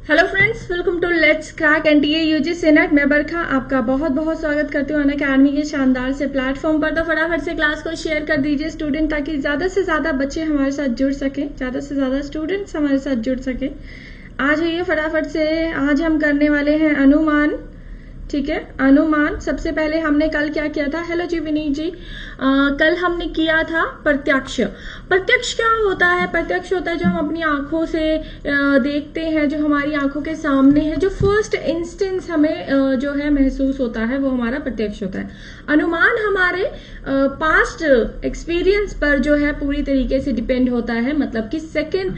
Hello friends, welcome to let's crack NTA UG सेनेट। मैं बरखा आपका बहुत बहुत स्वागत करती हूँ अनअकैडमी के शानदार से प्लेटफॉर्म पर। तो फटाफट से क्लास को शेयर कर दीजिए स्टूडेंट, ताकि ज़्यादा से ज़्यादा बच्चे हमारे साथ जुड़ सकें, ज़्यादा से ज़्यादा स्टूडेंट्स हमारे साथ जुड़ सकें। आ जाइए फटाफट से। आज हम करने वाले हैं अनुमान। ठीक है, अनुमान। सबसे पहले हमने कल क्या किया था? हेलो जी विनीत जी। कल हमने किया था प्रत्यक्ष। प्रत्यक्ष क्या होता है? प्रत्यक्ष होता है जो हम अपनी आंखों से देखते हैं, जो हमारी आंखों के सामने है, जो फर्स्ट इंस्टेंस हमें जो है महसूस होता है, वो हमारा प्रत्यक्ष होता है। अनुमान हमारे पास्ट एक्सपीरियंस पर जो है पूरी तरीके से डिपेंड होता है, मतलब कि सेकंड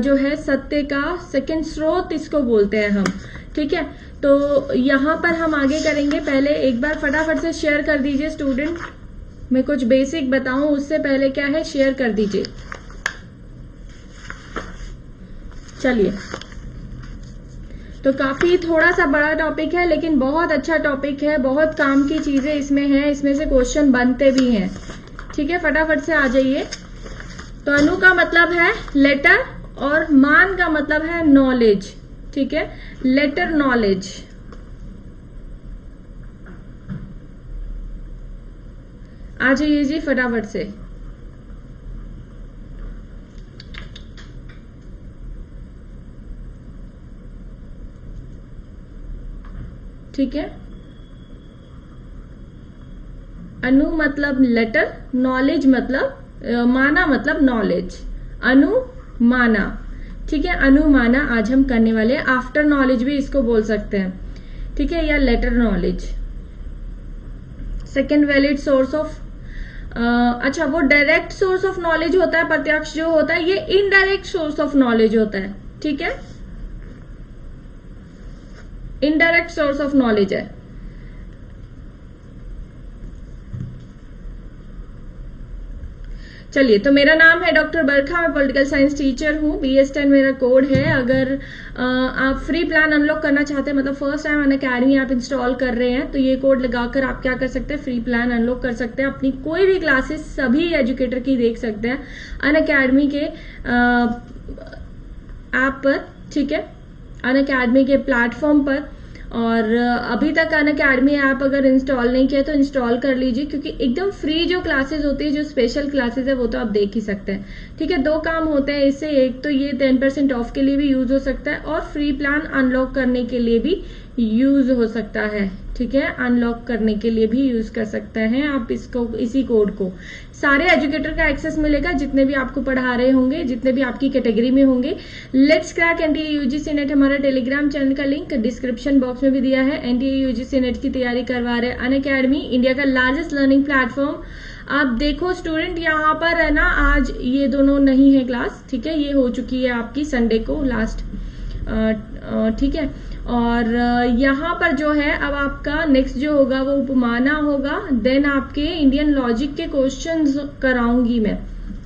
जो है सत्य का सेकंड स्रोत इसको बोलते हैं हम। ठीक है, तो यहाँ पर हम आगे करेंगे। पहले एक बार फटाफट से शेयर कर दीजिए स्टूडेंट। मैं कुछ बेसिक बताऊं उससे पहले क्या है, शेयर कर दीजिए। चलिए, तो काफी थोड़ा सा बड़ा टॉपिक है, लेकिन बहुत अच्छा टॉपिक है। बहुत काम की चीजें इसमें हैं, इसमें से क्वेश्चन बनते भी हैं। ठीक है, फटाफट से आ जाइए। तो अनु का मतलब है लेटर और मान का मतलब है नॉलेज। ठीक है, लेटर नॉलेज। आ जाइए जी फटाफट से। ठीक है, अनु मतलब लेटर, नॉलेज मतलब माना मतलब नॉलेज। अनु माना। ठीक है, अनुमाना आज हम करने वाले हैं। आफ्टर नॉलेज भी इसको बोल सकते हैं। ठीक है, या letter knowledge. Second valid source of अच्छा, वो डायरेक्ट सोर्स ऑफ नॉलेज होता है प्रत्यक्ष जो होता है, ये इनडायरेक्ट सोर्स ऑफ नॉलेज होता है। ठीक है, इनडायरेक्ट सोर्स ऑफ नॉलेज है। चलिए, तो मेरा नाम है डॉक्टर बरखा, मैं पॉलिटिकल साइंस टीचर हूँ। BS10 मेरा कोड है। अगर आप फ्री प्लान अनलॉक करना चाहते हैं, मतलब फर्स्ट टाइम अनअकैडमी आप इंस्टॉल कर रहे हैं, तो ये कोड लगाकर आप क्या कर सकते हैं, फ्री प्लान अनलॉक कर सकते हैं। अपनी कोई भी क्लासेस सभी एजुकेटर की देख सकते हैं अनअकैडमी के ऐप पर। ठीक है, अनअकैडमी के प्लेटफॉर्म पर। और अभी तक अनअकैडमी ऐप अगर इंस्टॉल नहीं किया तो इंस्टॉल कर लीजिए, क्योंकि एकदम फ्री जो क्लासेस होती है, जो स्पेशल क्लासेस है, वो तो आप देख ही सकते हैं। ठीक है, दो काम होते हैं इससे। एक तो ये 10% ऑफ के लिए भी यूज हो सकता है, और फ्री प्लान अनलॉक करने के लिए भी यूज हो सकता है। ठीक है, अनलॉक करने के लिए भी यूज कर सकते हैं आप इसको, इसी कोड को। सारे एजुकेटर का एक्सेस मिलेगा, जितने भी आपको पढ़ा रहे होंगे, जितने भी आपकी कैटेगरी में होंगे। Let's crack NTA UGC net हमारा टेलीग्राम चैनल का लिंक डिस्क्रिप्शन बॉक्स में भी दिया है। एनटीए यूजीसी नेट की तैयारी करवा रहे अनअकैडमी, इंडिया का लार्जेस्ट लर्निंग प्लेटफॉर्म। आप देखो स्टूडेंट, यहाँ पर है ना, आज ये दोनों नहीं है क्लास। ठीक है, ये हो चुकी है आपकी संडे को लास्ट। ठीक है, और यहाँ पर जो है अब आपका नेक्स्ट जो होगा वो उपमाना होगा। देन आपके इंडियन लॉजिक के क्वेश्चंस कराऊंगी मैं।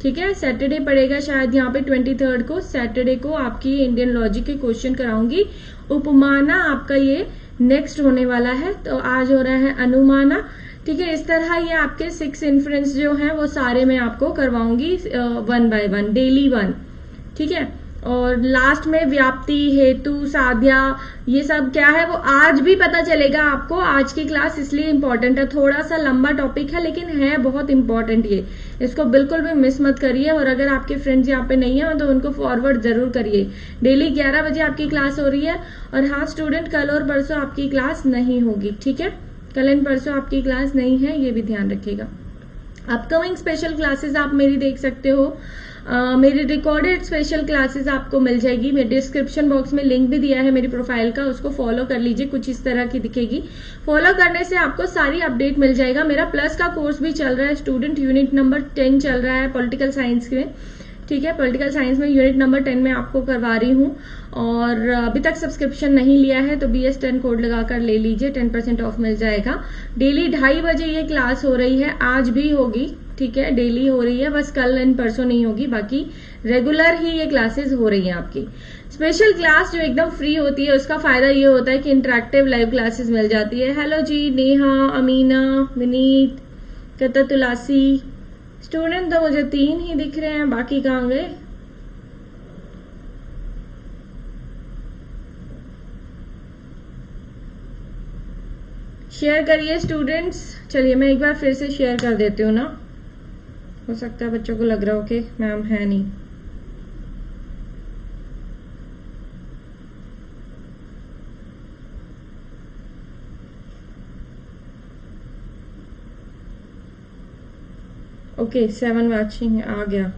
ठीक है, सैटरडे पड़ेगा शायद यहाँ पे 23 को, सैटरडे को आपकी इंडियन लॉजिक के क्वेश्चन कराऊंगी। उपमाना आपका ये नेक्स्ट होने वाला है। तो आज हो रहा है अनुमाना। ठीक है, इस तरह ये आपके 6 इन्फ्रेंस जो हैं वो सारे मैं आपको करवाऊंगी 1 by 1, डेली 1। ठीक है, और लास्ट में व्याप्ति, हेतु, साध्या, ये सब क्या है वो आज भी पता चलेगा आपको। आज की क्लास इसलिए इंपॉर्टेंट है, थोड़ा सा लंबा टॉपिक है लेकिन है बहुत इंपॉर्टेंट ये। इसको बिल्कुल भी मिस मत करिए, और अगर आपके फ्रेंड्स यहाँ पे नहीं है तो उनको फॉरवर्ड जरूर करिए। डेली 11 बजे आपकी क्लास हो रही है। और हाँ स्टूडेंट, कल और परसों आपकी क्लास नहीं होगी। ठीक है, कल एंड परसों आपकी क्लास नहीं है, ये भी ध्यान रखिएगा। अपकमिंग स्पेशल क्लासेस आप मेरी देख सकते हो। मेरी रिकॉर्डेड स्पेशल क्लासेस आपको मिल जाएगी। मैं डिस्क्रिप्शन बॉक्स में लिंक भी दिया है मेरी प्रोफाइल का, उसको फॉलो कर लीजिए। कुछ इस तरह की दिखेगी। फॉलो करने से आपको सारी अपडेट मिल जाएगा। मेरा प्लस का कोर्स भी चल रहा है स्टूडेंट, यूनिट नंबर 10 चल रहा है पॉलिटिकल साइंस में। ठीक है, पॉलिटिकल साइंस में यूनिट नंबर 10 में आपको करवा रही हूँ। और अभी तक सब्सक्रिप्शन नहीं लिया है तो BS10 कोड लगाकर ले लीजिए, 10% ऑफ मिल जाएगा। डेली 2:30 बजे ये क्लास हो रही है, आज भी होगी। ठीक है, डेली हो रही है, बस कल एंड परसों नहीं होगी, बाकी रेगुलर ही ये क्लासेस हो रही हैं आपकी। स्पेशल क्लास जो एकदम फ्री होती है उसका फायदा ये होता है कि इंटरेक्टिव लाइव क्लासेस मिल जाती है। हेलो जी, नेहा, अमीना, विनीत, कता, तुलासी। स्टूडेंट तो मुझे 3 ही दिख रहे हैं, बाकी कहाँ गए? शेयर करिए स्टूडेंट्स। चलिए मैं एक बार फिर से शेयर कर देती हूँ ना, हो सकता है बच्चों को लग रहा हो कि मैम है नहीं। ओके 7 वाचिंग आ गया।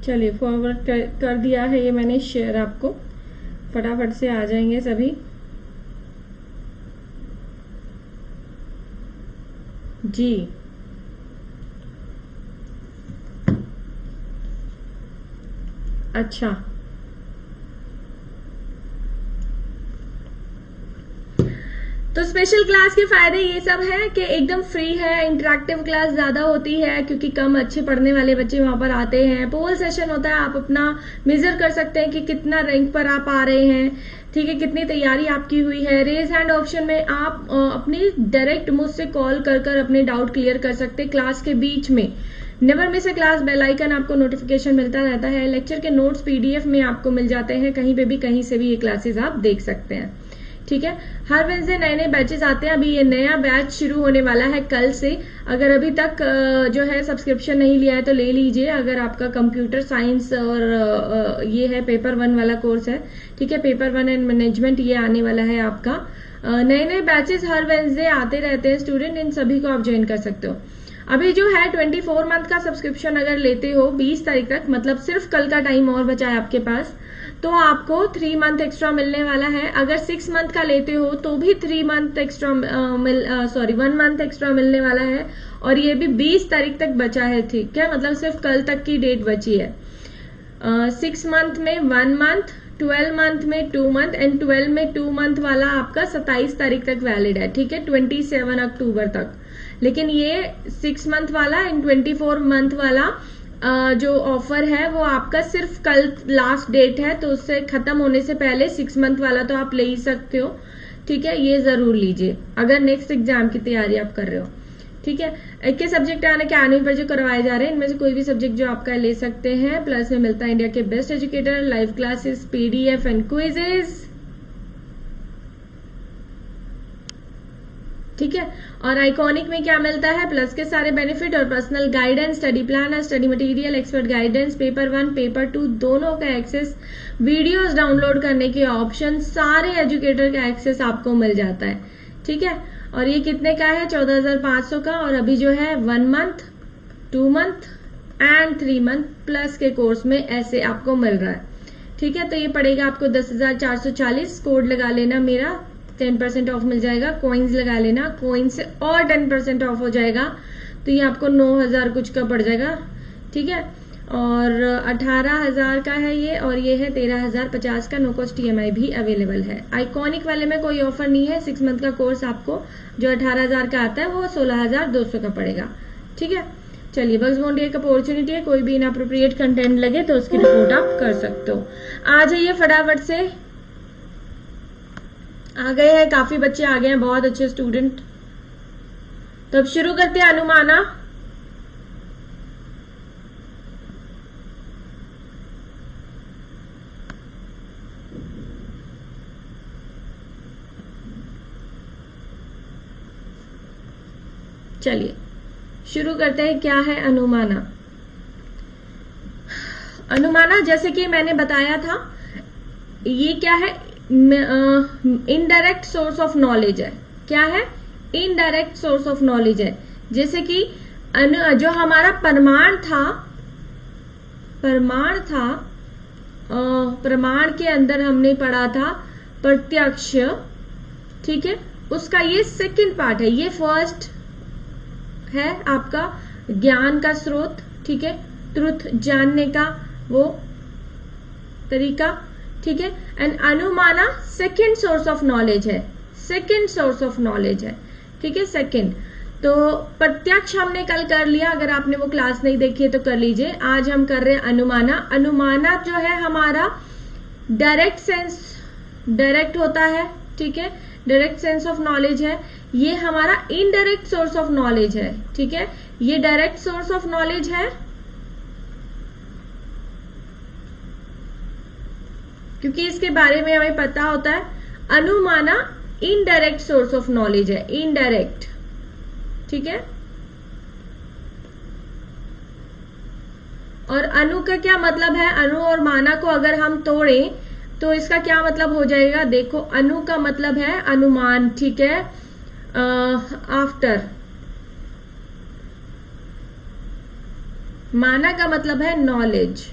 चलिए फॉरवर्ड कर दिया है ये मैंने शेयर आपको, फटाफट से आ जाएंगे सभी। जी अच्छा, तो स्पेशल क्लास के फायदे ये सब है कि एकदम फ्री है, इंटरेक्टिव क्लास ज्यादा होती है क्योंकि कम अच्छे पढ़ने वाले बच्चे वहां पर आते हैं। पोल सेशन होता है, आप अपना मेजर कर सकते हैं कि कितना रैंक पर आप आ रहे हैं, ठीक है, कितनी तैयारी आपकी हुई है। रेज हैंड ऑप्शन में आप अपनी डायरेक्ट मुझसे कॉल कर कर अपने डाउट क्लियर कर सकते हैं क्लास के बीच में। नेवर मिस ए क्लास बेल आइकन आपको नोटिफिकेशन मिलता रहता है। लेक्चर के नोट्स पीडीएफ में आपको मिल जाते हैं, कहीं पे भी कहीं से भी ये क्लासेस आप देख सकते हैं, ठीक है। हर वेडनेसडे नए नए बैचेस आते हैं। अभी ये नया बैच शुरू होने वाला है कल से। अगर अभी तक जो है सब्सक्रिप्शन नहीं लिया है तो ले लीजिए। अगर आपका कंप्यूटर साइंस और ये है पेपर 1 वाला कोर्स है, ठीक है, पेपर 1 एंड मैनेजमेंट ये आने वाला है आपका। नए नए बैचेस हर वेडनेसडे आते रहते हैं स्टूडेंट, इन सभी को आप ज्वाइन कर सकते हो। अभी जो है 24 मंथ का सब्सक्रिप्शन अगर लेते हो 20 तारीख तक, मतलब सिर्फ कल का टाइम और बचा है आपके पास, तो आपको 3 मंथ एक्स्ट्रा मिलने वाला है। अगर 6 मंथ का लेते हो तो भी 3 मंथ एक्स्ट्रा 1 मंथ एक्स्ट्रा मिलने वाला है। और ये भी 20 तारीख तक बचा है, ठीक है, मतलब सिर्फ कल तक की डेट बची है। 6 मंथ में 1 मंथ, 12 मंथ में 2 मंथ एंड 12 में 2 मंथ वाला आपका 27 तारीख तक वैलिड है, ठीक है, 27 अक्टूबर तक। लेकिन ये 6 मंथ वाला एंड 24 मंथ वाला जो ऑफर है वो आपका सिर्फ कल लास्ट डेट है, तो उससे खत्म होने से पहले 6 मंथ वाला तो आप ले ही सकते हो, ठीक है, ये जरूर लीजिए अगर नेक्स्ट एग्जाम की तैयारी आप कर रहे हो, ठीक है। एक के सब्जेक्ट आने के आने पर जो करवाए जा रहे हैं इनमें से कोई भी सब्जेक्ट जो आपका ले सकते हैं। प्लस में मिलता है इंडिया के best educator, live classes, PDF and quizzes, ठीक है। और आइकॉनिक में क्या मिलता है, प्लस के सारे बेनिफिट और personal guidance, study planner, study material, expert guidance, paper 1 paper 2 दोनों का एक्सेस, वीडियोस डाउनलोड करने के ऑप्शन, सारे एजुकेटर का एक्सेस आपको मिल जाता है, ठीक है। और ये कितने का है, 14,500 का। और अभी जो है 1 month, 2 month and 3 month plus के कोर्स में ऐसे आपको मिल रहा है, ठीक है। तो ये पड़ेगा आपको 10,440। कोड लगा लेना मेरा, 10% ऑफ मिल जाएगा। कॉइन्स लगा लेना, कॉइन से और 10% ऑफ हो जाएगा, तो ये आपको 9,000 कुछ का पड़ जाएगा, ठीक है। और 18,000 का है ये, और ये है 13,050 का। नो कॉस्ट ईएमआई भी अवेलेबल है। आइकॉनिक वाले में कोई ऑफर नहीं है। 6 मंथ का कोर्स आपको जो 18,000 का आता है वो 16,200 का पड़ेगा, ठीक है। चलिए, बग्स बॉन्डी एक अपॉर्चुनिटी है, कोई भी इनअप्रोप्रिएट कंटेंट लगे तो उसकी रिपोर्ट आप कर सकते हो। आ जाइए फटाफट से, आ गए हैं, काफी बच्चे आ गए हैं, बहुत अच्छे स्टूडेंट। तो अब शुरू करते हैं अनुमाना। चलिए शुरू करते हैं, क्या है अनुमाना। अनुमाना जैसे कि मैंने बताया था, ये क्या है, इनडायरेक्ट सोर्स ऑफ नॉलेज है। क्या है, इनडायरेक्ट सोर्स ऑफ नॉलेज है। जैसे कि जो हमारा प्रमाण था, प्रमाण के अंदर हमने पढ़ा था प्रत्यक्ष, ठीक है, उसका ये सेकंड पार्ट है। ये फर्स्ट है आपका ज्ञान का स्रोत, ठीक है, ट्रुथ जानने का वो तरीका, ठीक है। And anumana second source of knowledge है, सेकंड सोर्स ऑफ नॉलेज है, ठीक है, सेकंड। तो प्रत्यक्ष हमने कल कर लिया, अगर आपने वो क्लास नहीं देखी है तो कर लीजिए। आज हम कर रहे हैं अनुमाना। अनुमाना जो है हमारा डायरेक्ट सेंस, डायरेक्ट होता है, ठीक है, डायरेक्ट सेंस ऑफ नॉलेज है। ये हमारा इनडायरेक्ट सोर्स ऑफ नॉलेज है, ठीक है। ये डायरेक्ट सोर्स ऑफ नॉलेज है क्योंकि इसके बारे में हमें पता होता है। अनुमाना इनडायरेक्ट सोर्स ऑफ नॉलेज है, इनडायरेक्ट, ठीक है। और अनु का क्या मतलब है? अनु और माना को अगर हम तोड़ें तो इसका क्या मतलब हो जाएगा? देखो, अनु का मतलब है अनुमान, ठीक है, आफ्टर। माना का मतलब है नॉलेज,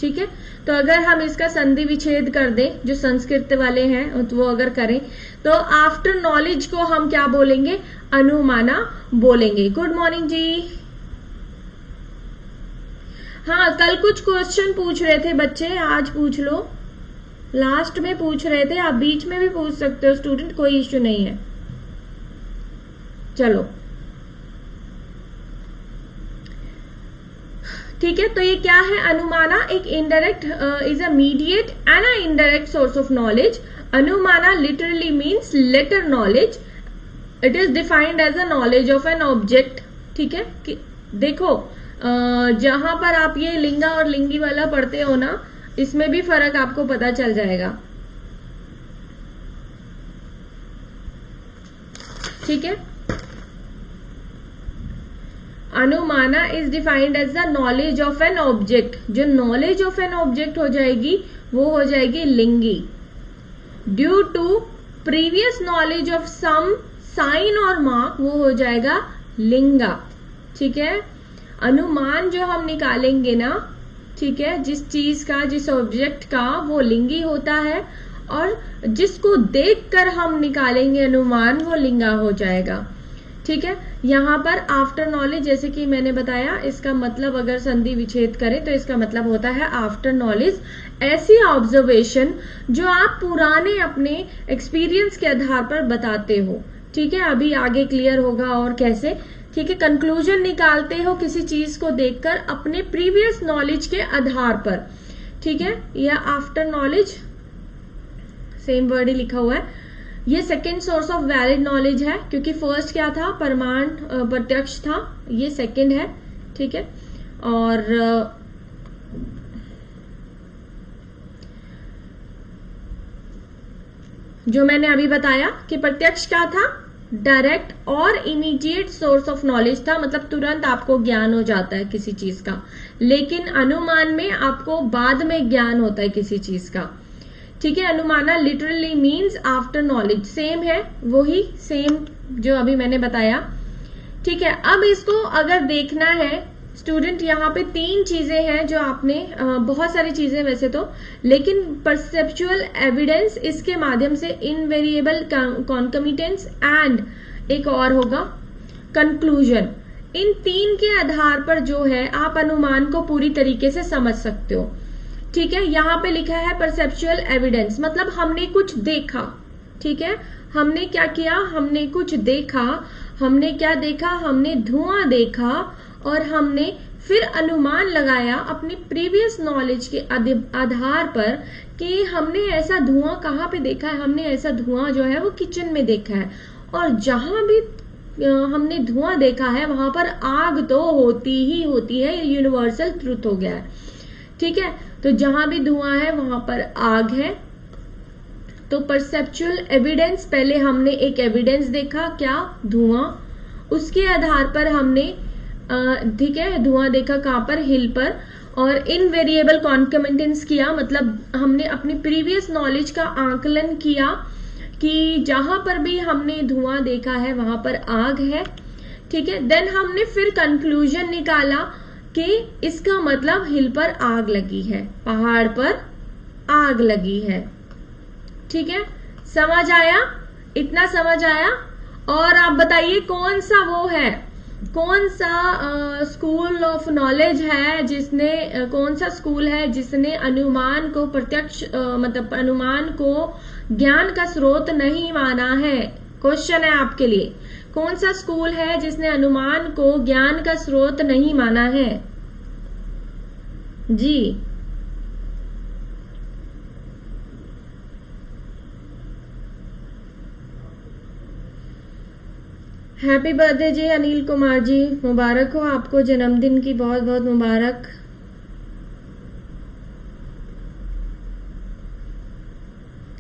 ठीक है। तो अगर हम इसका संधि विच्छेद कर दें, जो संस्कृत वाले हैं तो वो अगर करें, तो आफ्टर नॉलेज को हम क्या बोलेंगे? अनुमाना बोलेंगे। गुड मॉर्निंग जी। हाँ, कल कुछ क्वेश्चन पूछ रहे थे बच्चे, आज पूछ लो। लास्ट में पूछ रहे थे, आप बीच में भी पूछ सकते हो स्टूडेंट, कोई इश्यू नहीं है। चलो ठीक है। तो ये क्या है? अनुमाना एक indirect is a mediate and a indirect source of knowledge. Anumana literally means later knowledge. It is defined as a knowledge of an object, ठीक है। कि देखो, जहां पर आप ये लिंगा और लिंगी वाला पढ़ते हो ना, इसमें भी फर्क आपको पता चल जाएगा, ठीक है। Anumana is defined as the knowledge of an object. जो नॉलेज ऑफ एन ऑब्जेक्ट हो जाएगी वो हो जाएगी lingi. Due to previous knowledge of some sign और मार्क, वो हो जाएगा लिंगा, ठीक है। अनुमान जो हम निकालेंगे ना, ठीक है, जिस चीज का, जिस ऑब्जेक्ट का, वो लिंगी होता है, और जिसको देखकर हम निकालेंगे अनुमान, वो लिंगा हो जाएगा, ठीक है। यहाँ पर आफ्टर नॉलेज, जैसे कि मैंने बताया, इसका मतलब अगर संधि विच्छेद करें तो इसका मतलब होता है आफ्टर नॉलेज ऐसी ऑब्जर्वेशन जो आप पुराने अपने एक्सपीरियंस के आधार पर बताते हो, ठीक है। अभी आगे क्लियर होगा और कैसे, ठीक है। कंक्लूजन निकालते हो किसी चीज को देखकर अपने प्रीवियस नॉलेज के आधार पर, ठीक है। या आफ्टर नॉलेज सेम वर्ड ही लिखा हुआ है। ये second source of valid knowledge है, क्योंकि फर्स्ट क्या था? प्रमाण, प्रत्यक्ष था, ये सेकेंड है, ठीक है। और जो मैंने अभी बताया कि प्रत्यक्ष क्या था? डायरेक्ट और इमीडिएट सोर्स ऑफ नॉलेज था, मतलब तुरंत आपको ज्ञान हो जाता है किसी चीज का। लेकिन अनुमान में आपको बाद में ज्ञान होता है किसी चीज का, ठीक है। Anumana literally means after knowledge, same है, वही सेम जो अभी मैंने बताया, ठीक है। अब इसको अगर देखना है स्टूडेंट, यहाँ पे तीन चीजें हैं जो आपने, बहुत सारी चीजें वैसे तो, लेकिन परसेप्चुअल एविडेंस, इसके माध्यम से इनवेरिएबल कॉन्कमिटेंस, एंड एक और होगा कंक्लूजन। इन तीन के आधार पर जो है आप अनुमान को पूरी तरीके से समझ सकते हो, ठीक है। यहाँ पे लिखा है परसेप्चुअल एविडेंस, मतलब हमने कुछ देखा, ठीक है। हमने क्या किया? हमने कुछ देखा। हमने क्या देखा? हमने धुआं देखा, और हमने फिर अनुमान लगाया अपनी प्रीवियस नॉलेज के आधार पर कि हमने ऐसा धुआं कहाँ पे देखा है। हमने ऐसा धुआं जो है वो किचन में देखा है, और जहां भी हमने धुआं देखा है वहां पर आग तो होती ही होती है, ये यूनिवर्सल ट्रूथ हो गया है, ठीक है। तो जहां भी धुआं है वहां पर आग है। तो परसेप्चुअल एविडेंस, पहले हमने एक एविडेंस देखा, क्या? धुआं। उसके आधार पर हमने, ठीक है, धुआं देखा कहां पर? हिल पर। और इनवेरिएबल कॉन्कमिटेंस किया, मतलब हमने अपनी प्रीवियस नॉलेज का आकलन किया कि जहां पर भी हमने धुआं देखा है वहां पर आग है, ठीक है। देन हमने फिर कंक्लूजन निकाला कि इसका मतलब हिल पर आग लगी है, पहाड़ पर आग लगी है, ठीक है। समझ आया? इतना समझ आया? और आप बताइए कौन सा वो है, कौन सा स्कूल ऑफ नॉलेज है जिसने, कौन सा स्कूल है जिसने अनुमान को प्रत्यक्ष, मतलब अनुमान को ज्ञान का स्रोत नहीं माना है? क्वेश्चन है आपके लिए, कौन सा स्कूल है जिसने अनुमान को ज्ञान का स्रोत नहीं माना है? जी, हैप्पी बर्थडे जी अनिल कुमार जी, मुबारक हो आपको, जन्मदिन की बहुत बहुत मुबारक।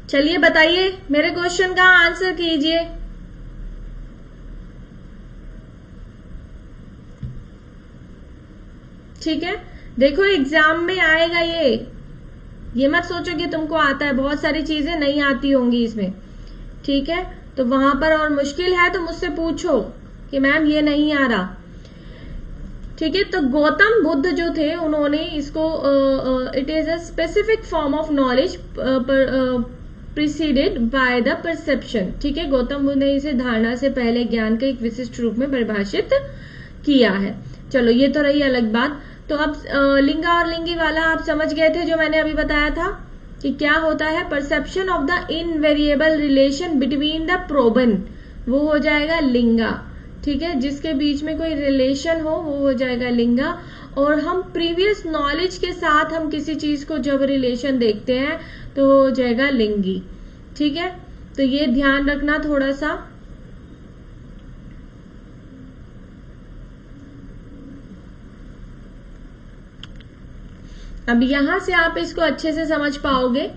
चलिए बताइए, मेरे क्वेश्चन का आंसर कीजिए। ठीक है, देखो एग्जाम में आएगा ये मत सोचो कि तुमको आता है, बहुत सारी चीजें नहीं आती होंगी इसमें। ठीक है, तो वहां पर और मुश्किल है तो मुझसे पूछो कि मैम ये नहीं आ रहा। ठीक है, तो गौतम बुद्ध जो थे उन्होंने इसको it is a specific form of knowledge preceded by the perception. ठीक है, गौतम बुद्ध ने इसे धारणा से पहले ज्ञान के एक विशिष्ट रूप में परिभाषित किया है। चलो ये तो रही अलग बात। तो अब लिंगा और लिंगी वाला आप समझ गए थे जो मैंने अभी बताया था कि क्या होता है, perception of the invariable relation between the प्रोबन, वो हो जाएगा लिंगा। ठीक है, जिसके बीच में कोई रिलेशन हो वो हो जाएगा लिंगा। और हम प्रीवियस नॉलेज के साथ हम किसी चीज को जब रिलेशन देखते हैं तो हो जाएगा लिंगी। ठीक है, तो ये ध्यान रखना थोड़ा सा। अब यहां से आप इसको अच्छे से समझ पाओगे।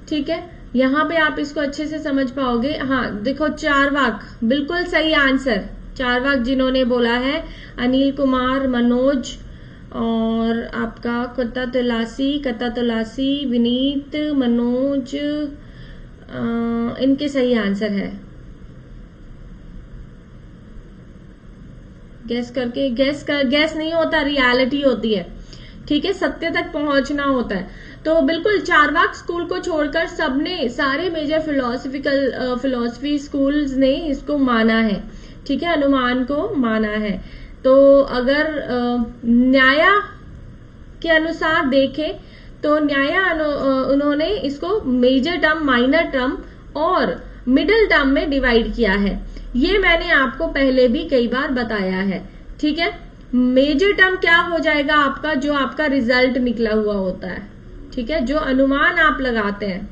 ठीक है, यहां पे आप इसको अच्छे से समझ पाओगे। हाँ देखो, चारवाक बिल्कुल सही आंसर, चारवाक जिन्होंने बोला है अनिल कुमार, मनोज और आपका कत्ता तुलासी, विनीत, मनोज, इनके सही आंसर है। गैस नहीं होता, रियलिटी होती है। ठीक है, सत्य तक पहुंचना होता है। तो बिल्कुल चारवाक स्कूल को छोड़कर सबने, सारे मेजर फिलोसफी स्कूल्स ने इसको माना है। ठीक है, अनुमान को माना है। तो अगर न्याया के अनुसार देखें तो उन्होंने इसको मेजर टर्म, माइनर टर्म और मिडिल टर्म में डिवाइड किया है। ये मैंने आपको पहले भी कई बार बताया है। ठीक है, मेजर टर्म क्या हो जाएगा आपका, जो आपका रिजल्ट निकला हुआ होता है। ठीक है, जो अनुमान आप लगाते हैं।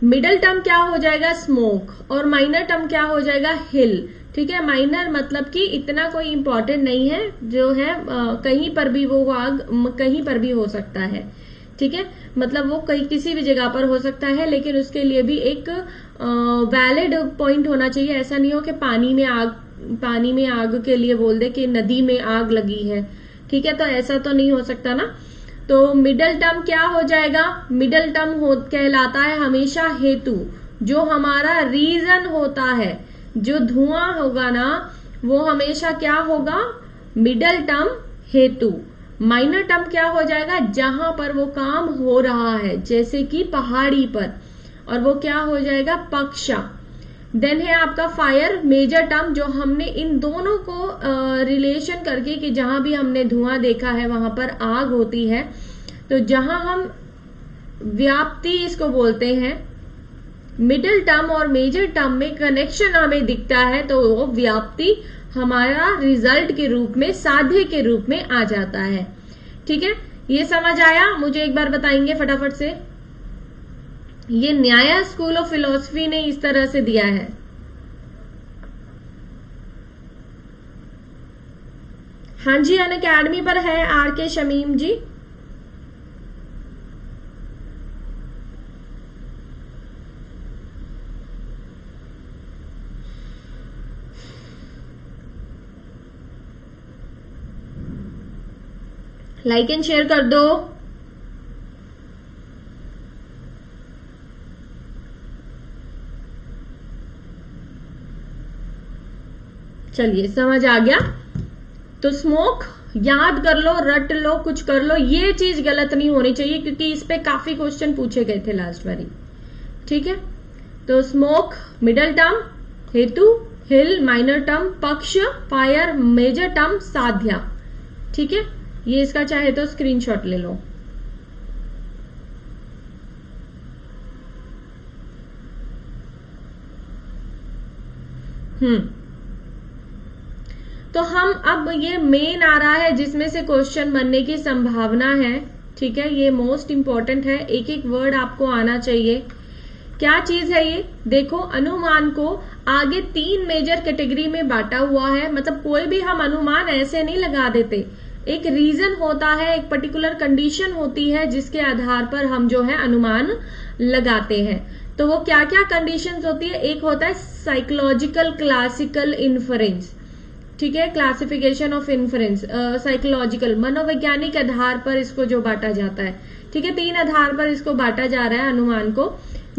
मिडिल टर्म क्या हो जाएगा, स्मोक, और माइनर टर्म क्या हो जाएगा, हिल। ठीक है, माइनर मतलब कि इतना कोई इंपॉर्टेंट नहीं है, जो है कहीं पर भी वो आग कहीं पर भी हो सकता है। ठीक है, मतलब वो कहीं किसी भी जगह पर हो सकता है, लेकिन उसके लिए भी एक वैलिड पॉइंट होना चाहिए। ऐसा नहीं हो कि पानी में आग के लिए बोल दे कि नदी में आग लगी है। ठीक है, तो ऐसा तो नहीं हो सकता ना। तो मिडल टर्म क्या हो जाएगा, मिडल टर्म कहलाता है हमेशा हेतु, जो हमारा रीजन होता है। जो धुआं होगा ना वो हमेशा क्या होगा, मिडल टर्म हेतु। माइनर टर्म क्या हो जाएगा, जहां पर वो काम हो रहा है, जैसे कि पहाड़ी पर, और वो क्या हो जाएगा, पक्षा। देन है आपका फायर, मेजर टर्म, जो हमने इन दोनों को रिलेशन करके कि जहां भी हमने धुआं देखा है वहां पर आग होती है। तो जहां हम व्याप्ति इसको बोलते हैं, मिडिल टर्म और मेजर टर्म में कनेक्शन हमें दिखता है, तो वो व्याप्ति हमारा रिजल्ट के रूप में, साध्य के रूप में आ जाता है। ठीक है, ये समझ आया? मुझे एक बार बताएंगे फटाफट से। ये न्याय स्कूल ऑफ फिलोसफी ने इस तरह से दिया है। हाँ जी, अनअकैडमी पर है आर के शमीम जी। लाइक एंड शेयर कर दो। चलिए समझ आ गया। तो स्मोक याद कर लो, रट लो, कुछ कर लो, ये चीज गलत नहीं होनी चाहिए, क्योंकि इस पे काफी क्वेश्चन पूछे गए थे लास्ट बारी। ठीक है, तो स्मोक मिडल टर्म, हेतु हिल माइनर टर्म, पक्ष फायर, मेजर टर्म साध्या। ठीक है, ये इसका चाहे तो स्क्रीनशॉट ले लो। तो हम अब ये मेन आ रहा है जिसमें से क्वेश्चन बनने की संभावना है। ठीक है, ये मोस्ट इंपॉर्टेंट है, एक एक वर्ड आपको आना चाहिए। क्या चीज है ये? देखो, अनुमान को आगे 3 मेजर कैटेगरी में बांटा हुआ है। मतलब कोई भी हम अनुमान ऐसे नहीं लगा देते, एक रीजन होता है, एक पर्टिकुलर कंडीशन होती है जिसके आधार पर हम जो है अनुमान लगाते हैं। तो वो क्या क्या कंडीशंस होती है? एक होता है साइकोलॉजिकल क्लासिकल इन्फरेंस। ठीक है, क्लासिफिकेशन ऑफ इन्फरेंस, साइकोलॉजिकल मनोवैज्ञानिक आधार पर इसको जो बांटा जाता है। ठीक है, 3 आधार पर इसको बांटा जा रहा है अनुमान को।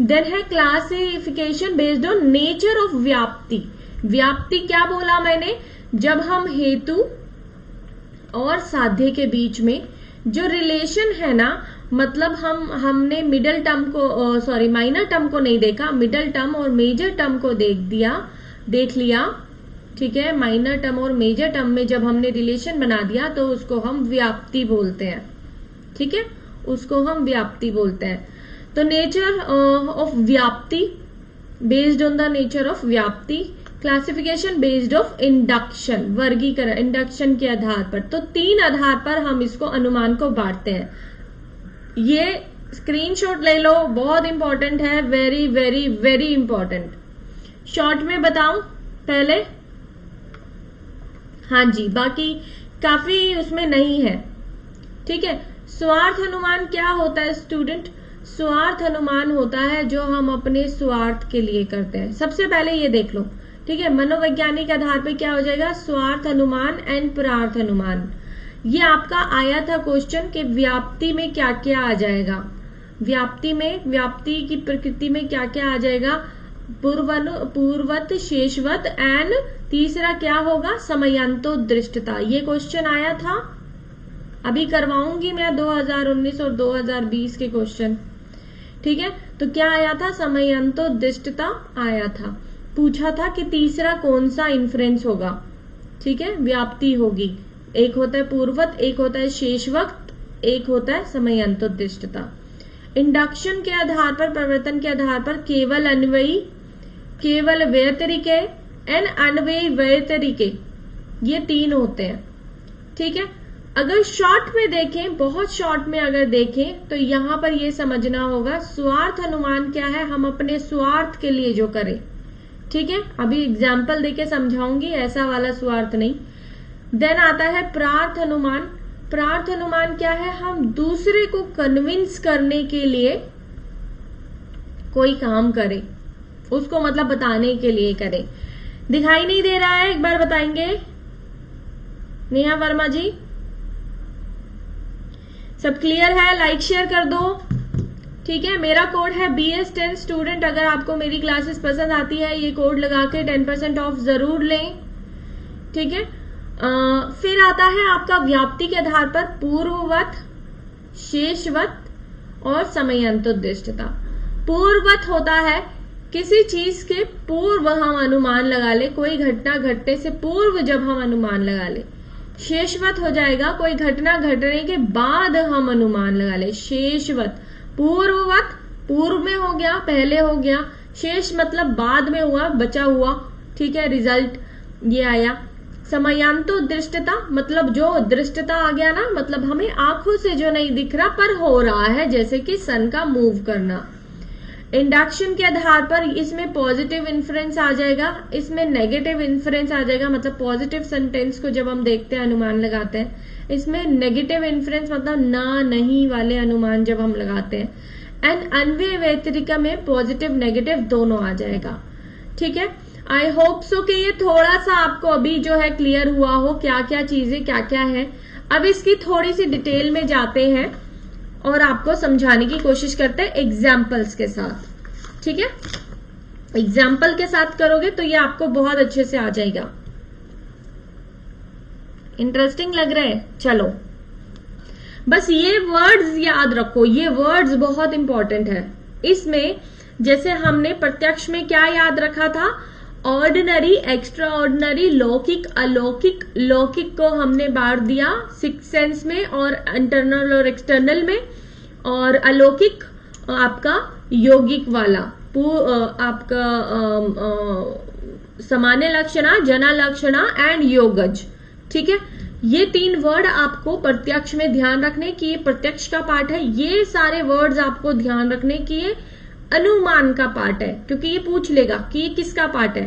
देन है classification based on nature of व्याप्ति। व्याप्ति क्या बोला मैंने? जब हम हेतु और साध्य के बीच में जो रिलेशन है ना, मतलब हमने मिडल टर्म को माइनर टर्म को नहीं देखा, मिडल टर्म और मेजर टर्म को देख लिया। ठीक है, माइनर टर्म और मेजर टर्म में जब हमने रिलेशन बना दिया तो उसको हम व्याप्ति बोलते हैं। ठीक है, उसको हम व्याप्ति बोलते हैं। तो नेचर ऑफ व्याप्ति, based on the nature of व्याप्ति, क्लासिफिकेशन बेस्ड ऑफ इंडक्शन, वर्गीकरण इंडक्शन के आधार पर। तो 3 आधार पर हम इसको अनुमान को बांटते हैं। ये स्क्रीनशॉट ले लो, बहुत इंपॉर्टेंट है, very very very important. Short में बताऊं पहले? हाँ जी, बाकी काफी उसमें नहीं है। ठीक है, स्वार्थ अनुमान क्या होता है स्टूडेंट? स्वार्थ अनुमान होता है जो हम अपने स्वार्थ के लिए करते हैं। सबसे पहले ये देख लो। ठीक है, मनोवैज्ञानिक आधार पे क्या हो जाएगा? स्वार्थ अनुमान एंड परार्थ अनुमान। ये आपका आया था क्वेश्चन कि व्याप्ति में क्या क्या आ जाएगा। व्याप्ति में, व्याप्ति की प्रकृति में क्या क्या आ जाएगा? पूर्ववत, शेषवत एंड तीसरा क्या होगा? समयांतोदृष्टता। ये क्वेश्चन आया था, अभी करवाऊंगी मैं 2019 और 2020 के क्वेश्चन। ठीक है, तो क्या आया था? समयांतोदृष्टता आया था। पूछा था कि तीसरा कौन सा इन्फ्रेंस होगा। ठीक है, व्याप्ति होगी। एक होता है पूर्ववत, एक होता है शेषवत, एक होता है समयांतोदृष्टता। इंडक्शन के आधार पर, परिवर्तन के आधार पर केवल अन्वयी, केवल व्यतिरिके एंड अन्वयी व्यतिरिके, ये 3 होते हैं। ठीक है, अगर शॉर्ट में देखें, बहुत शॉर्ट में अगर देखें तो यहां पर ये समझना होगा स्वार्थ अनुमान क्या है? हम अपने स्वार्थ के लिए जो करें। ठीक है, अभी एग्जाम्पल देके समझाऊंगी, ऐसा वाला स्वार्थ नहीं। देन आता है परार्थ अनुमान। परार्थ अनुमान क्या है? हम दूसरे को कन्विंस करने के लिए कोई काम करें, उसको मतलब बताने के लिए करें। दिखाई नहीं दे रहा है? एक बार बताएंगे नेहा वर्मा जी। सब क्लियर है? लाइक शेयर कर दो। ठीक है, मेरा कोड है BS10 स्टूडेंट। अगर आपको मेरी क्लासेस पसंद आती है, ये कोड लगा के 10% ऑफ जरूर लें। ठीक है, फिर आता है आपका व्याप्ति के आधार पर पूर्ववत, शेषवत और समयांतोदृष्टता। पूर्ववत होता है किसी चीज के पूर्व हम अनुमान लगा ले, कोई घटना घटने से पूर्व जब हम अनुमान लगा ले। शेषवत हो जाएगा कोई घटना घटने के बाद हम अनुमान लगा ले, शेषवत। पूर्ववत पूर्व में हो गया, पहले हो गया। शेष मतलब बाद में हुआ, बचा हुआ। ठीक है, रिजल्ट ये आया। समयांतोदृष्टता मतलब जो दृष्टता आ गया ना, मतलब हमें आंखों से जो नहीं दिख रहा पर हो रहा है, जैसे कि सन का मूव करना। इंडक्शन के आधार पर इसमें पॉजिटिव इन्फ्रेंस आ जाएगा, इसमें नेगेटिव इन्फ्रेंस आ जाएगा। मतलब पॉजिटिव सेंटेंस को जब हम देखते हैं, अनुमान लगाते हैं, इसमें नेगेटिव इन्फ्रेंस मतलब ना नहीं वाले अनुमान जब हम लगाते हैं। एंड अन्वय व्यतिरिका में पॉजिटिव नेगेटिव दोनों आ जाएगा। ठीक है, आई होप सो कि ये थोड़ा सा आपको अभी जो है क्लियर हुआ हो, क्या क्या चीजें क्या क्या है। अब इसकी थोड़ी सी डिटेल में जाते हैं और आपको समझाने की कोशिश करते हैं एग्जाम्पल्स के साथ। ठीक है, एग्जाम्पल के साथ करोगे तो ये आपको बहुत अच्छे से आ जाएगा। इंटरेस्टिंग लग रहा है? चलो, बस ये वर्ड्स याद रखो, ये वर्ड्स बहुत इंपॉर्टेंट है। इसमें जैसे हमने प्रत्यक्ष में क्या याद रखा था? ऑर्डिनरी, एक्स्ट्रा ऑर्डिनरी, लौकिक, अलौकिक। लौकिक को हमने बांट दिया 6 सेंस में और इंटरनल और एक्सटर्नल में, और अलौकिक आपका यौगिक वाला। आपका सामान्य लक्षणा, जना लक्षणा एंड योगज। ठीक है, ये 3 वर्ड आपको प्रत्यक्ष में ध्यान रखने की ये प्रत्यक्ष का पार्ट है। ये सारे वर्ड्स आपको ध्यान रखने की ये अनुमान का पार्ट है, क्योंकि ये पूछ लेगा कि ये किसका पार्ट है।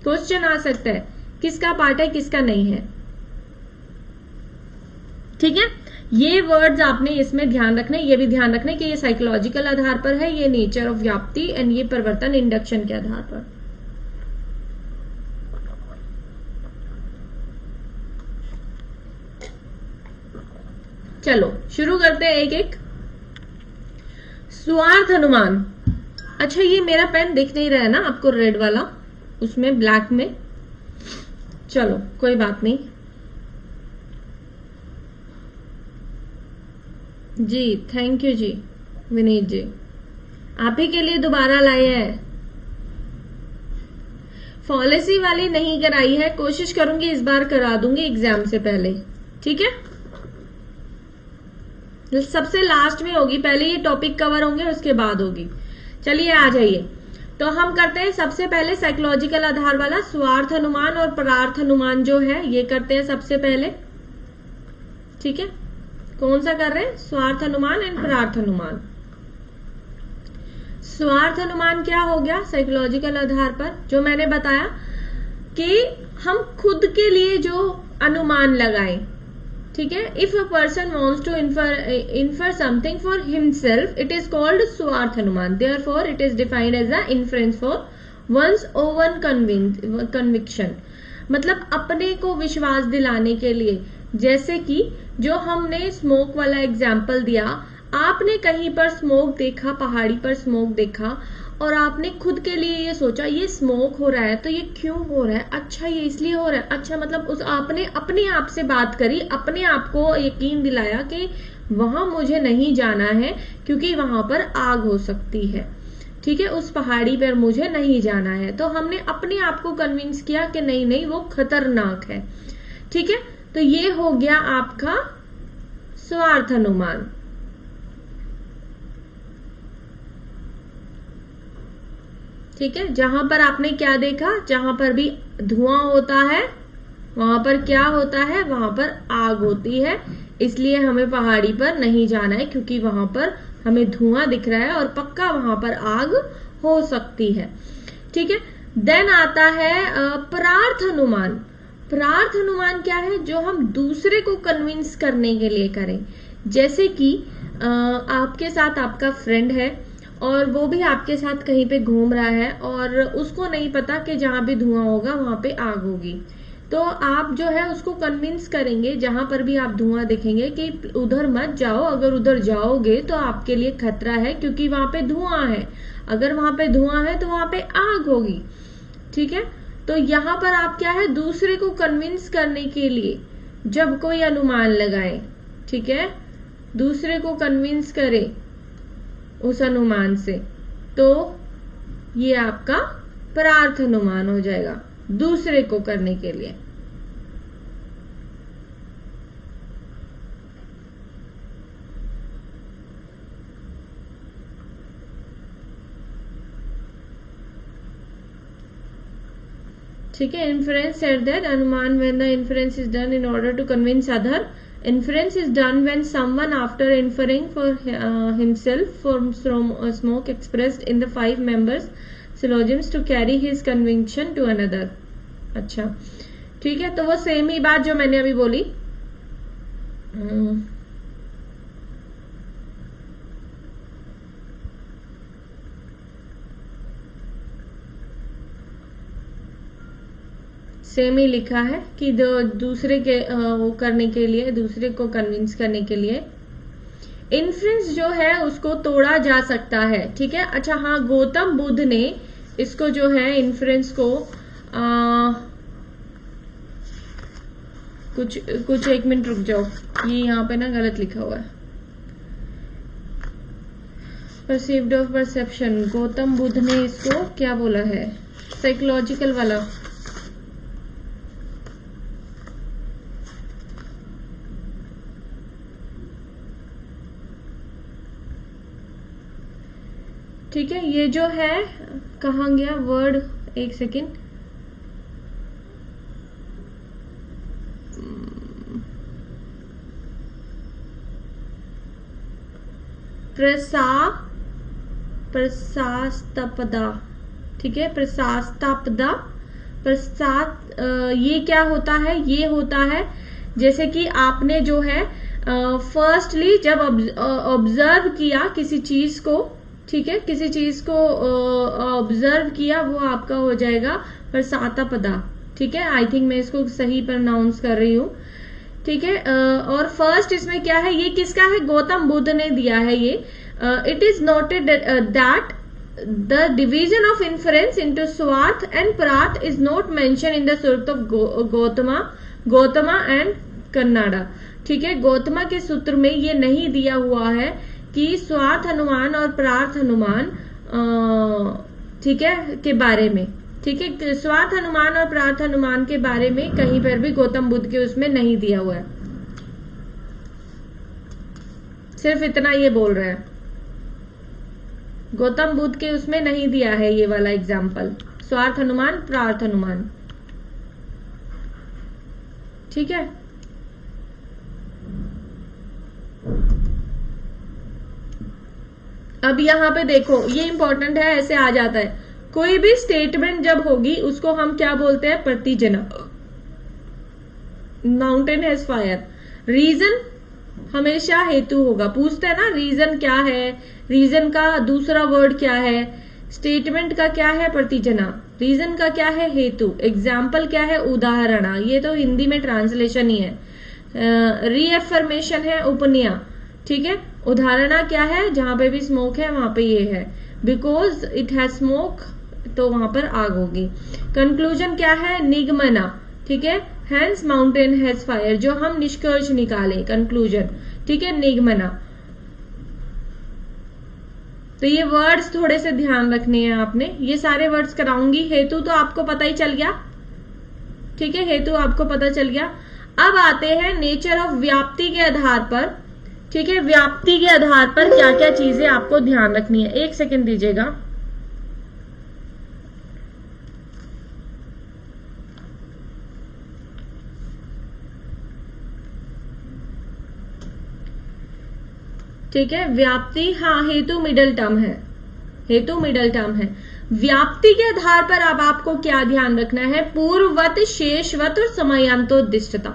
क्वेश्चन आ सकता है किसका पार्ट है किसका नहीं है। ठीक है, ये वर्ड्स आपने इसमें ध्यान रखने, ये भी ध्यान रखने कि ये साइकोलॉजिकल आधार पर है, ये नेचर ऑफ व्याप्ति एंड ये परिवर्तन इंडक्शन के आधार पर। चलो शुरू करते हैं एक एक। स्वार्थ अनुमान। अच्छा, ये मेरा पेन दिख नहीं रहा है ना आपको, रेड वाला, उसमें ब्लैक में। चलो कोई बात नहीं जी, थैंक यू जी विनीत जी, आप ही के लिए दोबारा लाए हैं। पॉलिसी वाली नहीं कराई है, कोशिश करूंगी इस बार करा दूंगी एग्जाम से पहले। ठीक है, सबसे लास्ट में होगी, पहले ये टॉपिक कवर होंगे उसके बाद होगी। चलिए आ जाइए, तो हम करते हैं सबसे पहले साइकोलॉजिकल आधार वाला स्वार्थ अनुमान और परार्थ अनुमान जो है ये करते हैं सबसे पहले। ठीक है, कौन सा कर रहे हैं? स्वार्थ अनुमान एंड परार्थ अनुमान। स्वार्थ अनुमान क्या हो गया? साइकोलॉजिकल आधार पर जो मैंने बताया कि हम खुद के लिए जो अनुमान लगाएं। ठीक है, if a person wants to infer something for himself it is called स्वार्थ अनुमान। Therefore it is defined as a inference for one's own conviction, मतलब अपने को विश्वास दिलाने के लिए। जैसे कि जो हमने स्मोक वाला एग्जाम्पल दिया, आपने कहीं पर स्मोक देखा, पहाड़ी पर स्मोक देखा, और आपने खुद के लिए ये सोचा ये स्मोक हो रहा है तो ये क्यों हो रहा है, अच्छा ये इसलिए हो रहा है, अच्छा, मतलब उस आपने अपने आप से बात करी, अपने आप को यकीन दिलाया कि वहां मुझे नहीं जाना है क्योंकि वहां पर आग हो सकती है। ठीक है, उस पहाड़ी पर मुझे नहीं जाना है, तो हमने अपने आप को कन्विंस किया कि नहीं नहीं वो खतरनाक है। ठीक है, तो ये हो गया आपका स्वार्थ अनुमान। ठीक है, जहां पर आपने क्या देखा, जहां पर भी धुआं होता है वहां पर क्या होता है, वहां पर आग होती है, इसलिए हमें पहाड़ी पर नहीं जाना है क्योंकि वहां पर हमें धुआं दिख रहा है और पक्का वहां पर आग हो सकती है। ठीक है, देन आता है परार्थ अनुमान। परार्थ अनुमान क्या है? जो हम दूसरे को कन्विंस करने के लिए करें। जैसे कि आपके साथ आपका फ्रेंड है और वो भी आपके साथ कहीं पे घूम रहा है और उसको नहीं पता कि जहां भी धुआं होगा वहां पे आग होगी, तो आप जो है उसको कन्विंस करेंगे जहां पर भी आप धुआं देखेंगे कि उधर मत जाओ, अगर उधर जाओगे तो आपके लिए खतरा है क्योंकि वहां पे धुआं है, अगर वहां पे धुआं है तो वहां पे आग होगी। ठीक है, तो यहाँ पर आप क्या है, दूसरे को कन्विंस करने के लिए जब कोई अनुमान लगाए, ठीक है, दूसरे को कन्विंस करे उस अनुमान से, तो ये आपका परार्थ अनुमान हो जाएगा, दूसरे को करने के लिए। ठीक है, inference said that अनुमान when the inference is done in order to convince other. Inference is done when someone after inferring for himself from smoke expressed in the 5 members syllogisms to carry his conviction to another. अच्छा, ठीक है, तो वो same ही बात जो मैंने अभी बोली। सेम ही लिखा है कि दूसरे के वो करने के लिए, दूसरे को कन्विंस करने के लिए इन्फ्रेंस जो है उसको तोड़ा जा सकता है। ठीक है, अच्छा हाँ, गौतम बुद्ध ने इसको जो है इन्फ्रेंस को कुछ एक मिनट रुक जाओ, ये यहाँ पे ना गलत लिखा हुआ है। Perceived of perception, Gautam Buddha ने इसको क्या बोला है, साइकोलॉजिकल वाला। ठीक है, ये जो है कहाँ गया वर्ड, एक सेकेंड, प्रशास्तपदा, ठीक है, प्रशास्तपदा, प्रशात, ये क्या होता है, ये होता है जैसे कि आपने जो है फर्स्टली जब ऑब्जर्व किया किसी चीज को, ठीक है, किसी चीज को ऑब्जर्व किया, वो आपका हो जाएगा प्रशातपदा, ठीक है। आई थिंक मैं इसको सही प्रोनाउंस कर रही हूँ, ठीक है। और फर्स्ट इसमें क्या है, ये किसका है, गौतम बुद्ध ने दिया है ये। It is noted that the division of inference into svartha and parartha is not mention in the sutra of Gautama and Kanada, ठीक है। गौतमा के सूत्र में ये नहीं दिया हुआ है कि स्वार्थ अनुमान और परार्थ अनुमान, ठीक है, के बारे में, ठीक है। स्वार्थ अनुमान और परार्थ अनुमान के बारे में कहीं पर भी गौतम बुद्ध के उसमें नहीं दिया हुआ है, सिर्फ इतना ये बोल रहे हैं, गौतम बुद्ध के उसमें नहीं दिया है ये वाला एग्जाम्पल, स्वार्थ अनुमान परार्थ अनुमान, ठीक है। अब यहां पे देखो, ये इंपॉर्टेंट है, ऐसे आ जाता है, कोई भी स्टेटमेंट जब होगी उसको हम क्या बोलते हैं, प्रतिजना। माउंटेन हैज फायर, रीजन हमेशा हेतु होगा, पूछते हैं ना रीजन क्या है, रीजन का दूसरा वर्ड क्या है, स्टेटमेंट का क्या है, प्रतिजना, रीजन का क्या है, हेतु, एग्जाम्पल क्या है, उदाहरण, ये तो हिंदी में ट्रांसलेशन ही है। रीएफर्मेशन है उपनिया, ठीक है। उदाहरणा क्या है, जहां पे भी स्मोक है वहां पे ये है, बिकॉज इट हैज स्मोक, तो वहां पर आग होगी। कंक्लूजन क्या है, निगमना, ठीक है, हैंस माउंटेन हैज फायर, जो हम निष्कर्ष निकाले, कंक्लूजन, ठीक है, निगमना। तो ये वर्ड्स थोड़े से ध्यान रखने हैं आपने, ये सारे वर्ड्स कराऊंगी। हेतु तो आपको पता ही चल गया, ठीक है, हेतु आपको पता चल गया। अब आते हैं नेचर ऑफ व्याप्ति के आधार पर, ठीक है, व्याप्ति के आधार पर क्या क्या चीजें आपको ध्यान रखनी है। एक सेकंड दीजिएगा। ठीक है, व्याप्ति, हाँ, हेतु मिडल टर्म है, हेतु मिडल टर्म है। व्याप्ति के आधार पर अब आपको क्या ध्यान रखना है, पूर्ववत, शेषवत और समयांतोद्दिष्टता।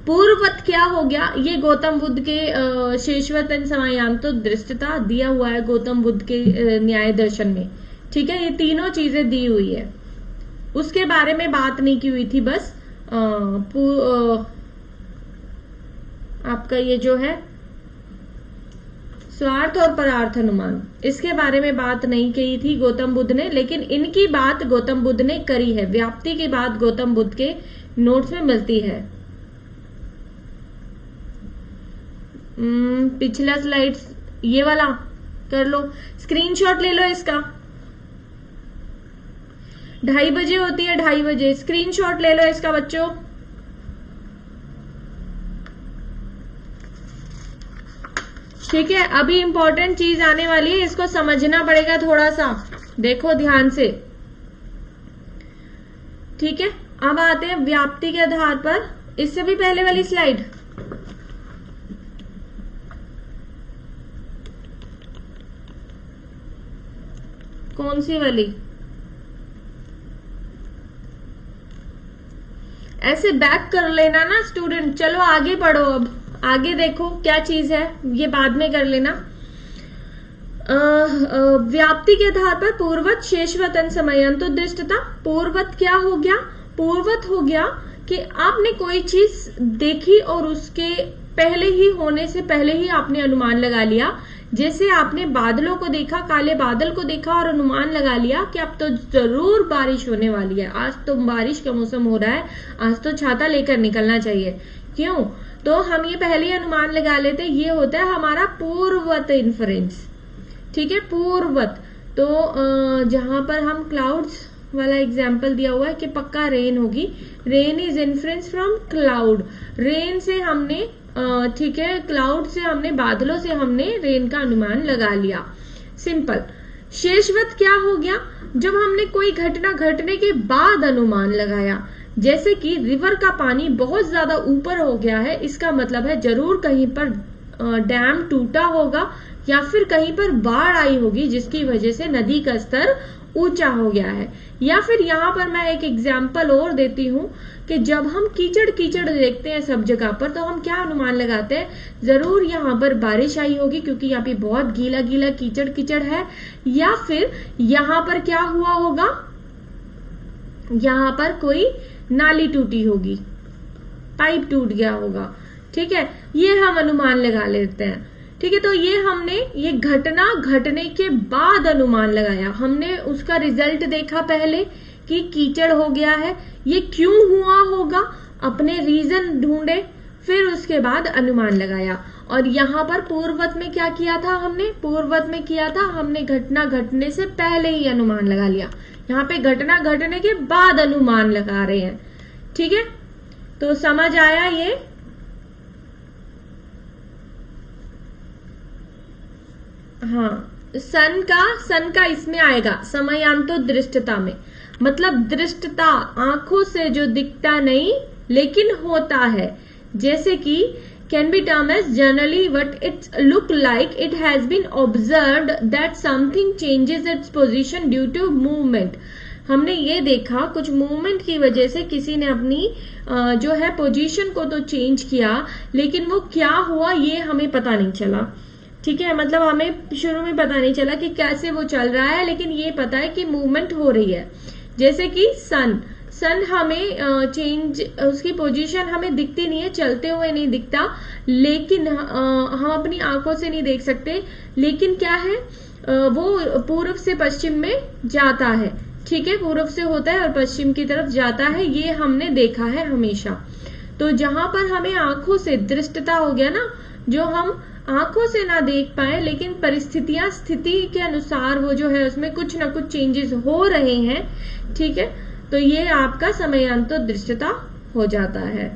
पूर्ववत क्या हो गया, ये गौतम बुद्ध के शेषवत एंड समयांतोद्दिष्टता दिया हुआ है गौतम बुद्ध के न्याय दर्शन में, ठीक है, ये तीनों चीजें दी हुई है, उसके बारे में बात नहीं की हुई थी, बस आपका ये जो है स्वार्थ और परार्थ अनुमान, इसके बारे में बात नहीं की थी गौतम बुद्ध ने, लेकिन इनकी बात गौतम बुद्ध ने करी है। व्याप्ति की बात गौतम बुद्ध के नोट्स में मिलती है। पिछला स्लाइड्स ये वाला कर लो, स्क्रीनशॉट ले लो इसका, 2:30 बजे होती है, 2:30 बजे, स्क्रीनशॉट ले लो इसका बच्चों। ठीक है, अभी इंपॉर्टेंट चीज आने वाली है, इसको समझना पड़ेगा थोड़ा सा, देखो ध्यान से, ठीक है। अब आते हैं व्याप्ति के आधार पर, इससे भी पहले वाली स्लाइड, कौन सी वाली, ऐसे बैक कर लेना ना स्टूडेंट। चलो आगे पढ़ो, अब आगे देखो क्या चीज है, ये बाद में कर लेना। व्याप्ति के आधार पर पूर्वत, शेषवत एंड समयांतोद्दिष्टता। पूर्वत क्या हो गया, पूर्वत हो गया कि आपने कोई चीज देखी और उसके पहले ही होने से पहले ही आपने अनुमान लगा लिया। जैसे आपने बादलों को देखा, काले बादल को देखा और अनुमान लगा लिया कि अब तो जरूर बारिश होने वाली है, आज तो बारिश का मौसम हो रहा है, आज तो छाता लेकर निकलना चाहिए। क्यों, तो हम ये पहले ही अनुमान लगा लेते, ये होता है हमारा पूर्ववत इन्फरेंस, ठीक है, पूर्ववत। तो जहां पर हम क्लाउड्स वाला एग्जाम्पल दिया हुआ है कि पक्का रेन होगी, rain is inference from cloud, rain से हमने ठीक है, क्लाउड से हमने, बादलों से हमने रेन का अनुमान लगा लिया, सिंपल। शेषवत क्या हो गया, जब हमने कोई घटना घटने के बाद अनुमान लगाया, जैसे कि रिवर का पानी बहुत ज्यादा ऊपर हो गया है, इसका मतलब है जरूर कहीं पर डैम टूटा होगा या फिर कहीं पर बाढ़ आई होगी जिसकी वजह से नदी का स्तर ऊंचा हो गया है। या फिर यहाँ पर मैं एक एग्जाम्पल और देती हूँ कि जब हम कीचड़ कीचड़ देखते हैं सब जगह पर, तो हम क्या अनुमान लगाते हैं, जरूर यहाँ पर बारिश आई होगी क्योंकि यहाँ पे बहुत गीला गीला कीचड़ कीचड़ है, या फिर यहाँ पर क्या हुआ होगा, यहाँ पर कोई नाली टूटी होगी, पाइप टूट गया होगा। ठीक है, ये हम अनुमान लगा लेते हैं। ठीक है, तो ये हमने ये घटना घटने के बाद अनुमान लगाया, हमने उसका रिजल्ट देखा पहले कि कीचड़ हो गया है, ये क्यों हुआ होगा, अपने रीजन ढूंढे, फिर उसके बाद अनुमान लगाया। और यहाँ पर पूर्ववत में क्या किया था हमने, पूर्ववत में किया था हमने घटना घटने से पहले ही अनुमान लगा लिया, यहाँ पे घटना घटने के बाद अनुमान लगा रहे हैं। ठीक है, तो समझ आया ये। हाँ, सन का इसमें आएगा समयांतो दृष्टता में, मतलब दृष्टता आंखों से जो दिखता नहीं लेकिन होता है, जैसे कि can be termed as generally what it look like it has been observed that something changes its position due to movement। हमने ये देखा कुछ मूवमेंट की वजह से किसी ने अपनी जो है पोजीशन को तो चेंज किया, लेकिन वो क्या हुआ ये हमें पता नहीं चला। ठीक है, मतलब हमें शुरू में पता नहीं चला कि कैसे वो चल रहा है, लेकिन ये पता है कि मूवमेंट हो रही है। जैसे कि सन हमें चेंज, उसकी पोजीशन हमें दिखती नहीं है, चलते हुए नहीं दिखता, लेकिन हम अपनी आंखों से नहीं देख सकते, लेकिन क्या है वो पूर्व से पश्चिम में जाता है। ठीक है, पूर्व से होता है और पश्चिम की तरफ जाता है, ये हमने देखा है हमेशा। तो जहां पर हमें आंखों से दृष्टता हो गया ना, जो हम आंखों से ना देख पाए लेकिन परिस्थितियां स्थिति के अनुसार वो जो है उसमें कुछ ना कुछ चेंजेस हो रहे हैं। ठीक है, तो ये आपका समयांतो दृष्टता हो जाता है।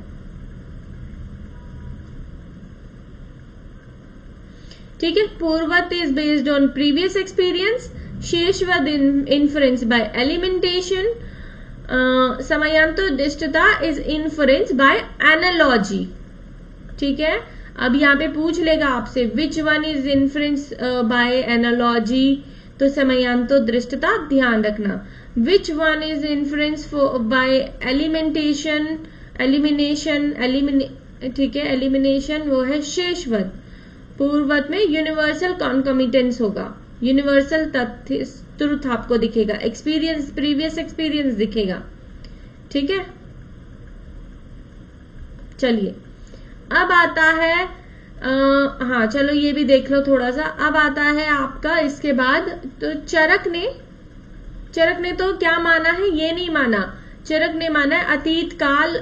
ठीक है, purvavat is based on previous experience, sheshavat inference by elimination, samanyato drishta is inference by analogy. ठीक है, अब यहाँ पे पूछ लेगा आपसे which one is influence by analogy, तो समयांतो दृष्टता ध्यान रखना। Which one is influence by elimination, ठीक है, एलिमिनेशन वो है शेषवत। पूर्ववत में यूनिवर्सल कॉन्कॉमिटेंस होगा, यूनिवर्सल तथ्य तुरंत आपको दिखेगा, एक्सपीरियंस प्रीवियस एक्सपीरियंस दिखेगा। ठीक है, चलिए अब आता है हाँ चलो ये भी देख लो थोड़ा सा। अब आता है आपका इसके बाद, तो चरक ने तो क्या माना है, ये नहीं माना, चरक ने माना है अतीत काल,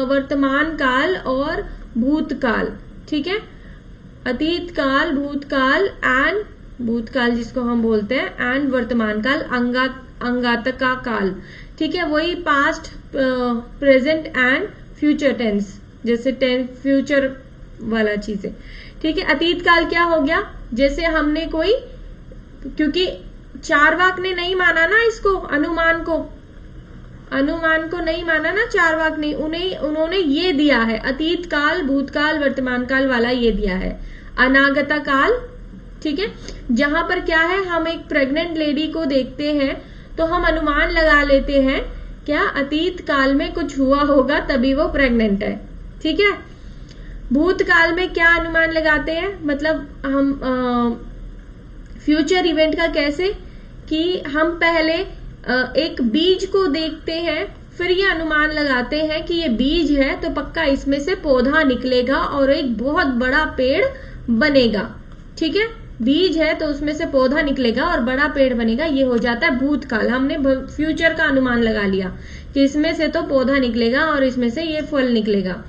वर्तमान काल और भूतकाल। ठीक है, अतीत काल, भूतकाल एंड भूतकाल जिसको हम बोलते हैं, एंड वर्तमान काल, अंगातका काल। ठीक है, वही past, present and future tense, जैसे फ्यूचर वाला चीज है। ठीक है, अतीत काल क्या हो गया, जैसे हमने कोई, क्योंकि चारवाक ने नहीं माना ना इसको, अनुमान को नहीं माना ना चारवाक ने, उन्होंने ये दिया है अतीत काल, भूतकाल, वर्तमान काल वाला ये दिया है, अनागता काल। ठीक है, जहां पर क्या है, हम एक प्रेग्नेंट लेडी को देखते हैं तो हम अनुमान लगा लेते हैं क्या अतीत काल में कुछ हुआ होगा तभी वो प्रेग्नेंट है। ठीक है, भूतकाल में क्या अनुमान लगाते हैं, मतलब हम फ्यूचर इवेंट का कैसे, कि हम पहले एक बीज को देखते हैं, फिर ये अनुमान लगाते हैं कि ये बीज है तो पक्का इसमें से पौधा निकलेगा और एक बहुत बड़ा पेड़ बनेगा। ठीक है, बीज है तो उसमें से पौधा निकलेगा और बड़ा पेड़ बनेगा, ये हो जाता है भूतकाल। हमने फ्यूचर का अनुमान लगा लिया कि इसमें से तो पौधा निकलेगा और इसमें से ये फल निकलेगा।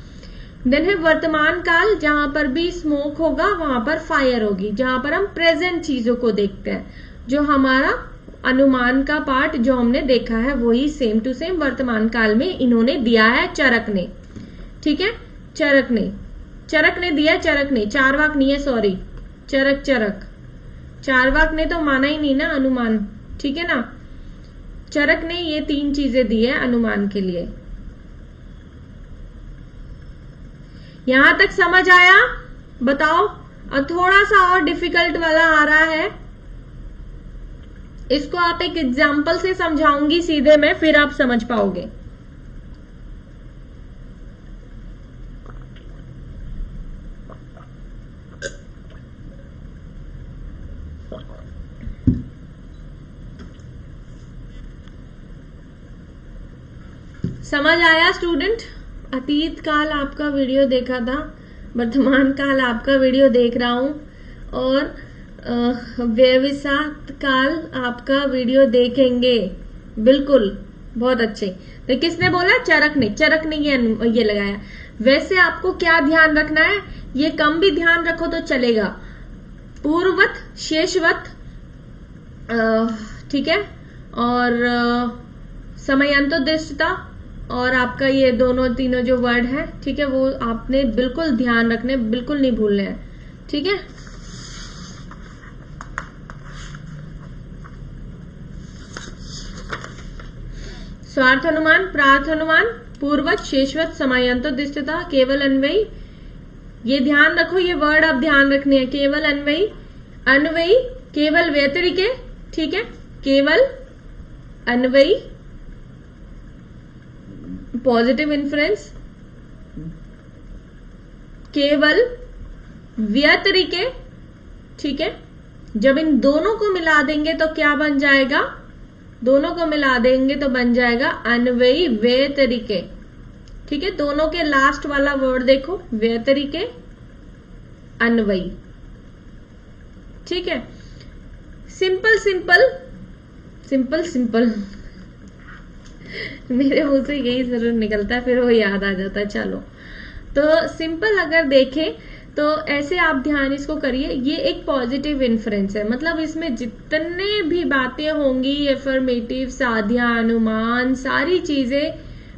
देन है वर्तमान काल, जहां पर भी स्मोक होगा वहां पर फायर होगी, जहां पर हम प्रेजेंट चीजों को देखते हैं, जो हमारा अनुमान का पार्ट जो हमने देखा है वही सेम टू सेम वर्तमान काल में इन्होंने दिया है चरक ने। ठीक है, चरक ने दिया, चरक ने, चारवाक नहीं है, सॉरी, चरक चार्वाक ने तो माना ही नहीं ना अनुमान, ठीक है ना। चरक ने ये 3 चीजें दी है अनुमान के लिए। यहां तक समझ आया? बताओ। और थोड़ा सा और डिफिकल्ट वाला आ रहा है, इसको आप एक एग्जाम्पल से समझाऊंगी सीधे मैं, फिर आप समझ पाओगे। समझ आया स्टूडेंट? अतीत काल आपका वीडियो देखा था, वर्तमान काल आपका वीडियो देख रहा हूं, और व्यवसात काल आपका वीडियो देखेंगे। बिल्कुल, बहुत अच्छे। तो किसने बोला? चरक ने। चरक ने ये लगाया। वैसे आपको क्या ध्यान रखना है, ये कम भी ध्यान रखो तो चलेगा। पूर्ववत, शेषवत, ठीक है, और समयांतोदृष्टता, और आपका ये दोनों तीनों जो वर्ड है, ठीक है, वो आपने बिल्कुल ध्यान रखने, बिल्कुल नहीं भूलने हैं, ठीक है। स्वार्थ अनुमान, प्रार्थ अनुमान, पूर्ववत, शेषवत, समयांतोदृष्टता, केवल अन्वयी, ये ध्यान रखो, ये वर्ड आप ध्यान रखने हैं। केवल अन्वयी, अन्वयी, केवल व्यतिरिके, ठीक है, केवल अन्वयी, पॉजिटिव इन्फ्लुएंस, केवल व्यतिरिके, ठीक है। जब इन दोनों को मिला देंगे तो क्या बन जाएगा? दोनों को मिला देंगे तो बन जाएगा अन्वयी व्यतिरिके, ठीक है। दोनों के लास्ट वाला वर्ड देखो, व्यतिरिके, अन्वयी, ठीक है। सिंपल सिंपल सिंपल सिंपल मेरे मुंह से यही जरूर निकलता है, फिर वो याद आ जाता है। चलो, तो सिंपल अगर देखें तो ऐसे आप ध्यान इसको करिए। ये एक पॉजिटिव इन्फ्रेंस है, मतलब इसमें जितने भी बातें होंगी, एफर्मेटिव, साध्या, अनुमान, सारी चीजें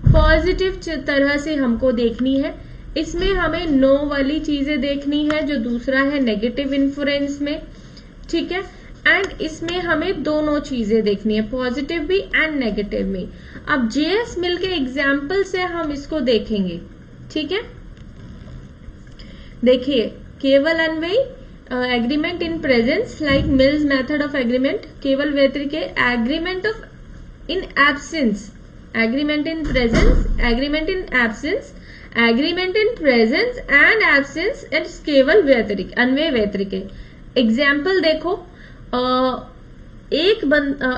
पॉजिटिव तरह से हमको देखनी है। इसमें हमें नो वाली चीजें देखनी है, जो दूसरा है नेगेटिव इन्फ्लुएंस में, ठीक है। एंड इसमें हमें दोनों चीजें देखनी है, पॉजिटिव भी एंड नेगेटिव में। अब जेएस मिल के एग्जाम्पल से हम इसको देखेंगे, ठीक है। देखिए, kevala anvayi, agreement in presence, like Mill's method of agreement. Kevala vyatireki, agreement of in absence, agreement in presence, agreement in absence, agreement in presence and absence, and kevala vyatireki, Anvay व्यतिरिके। Example देखो, एक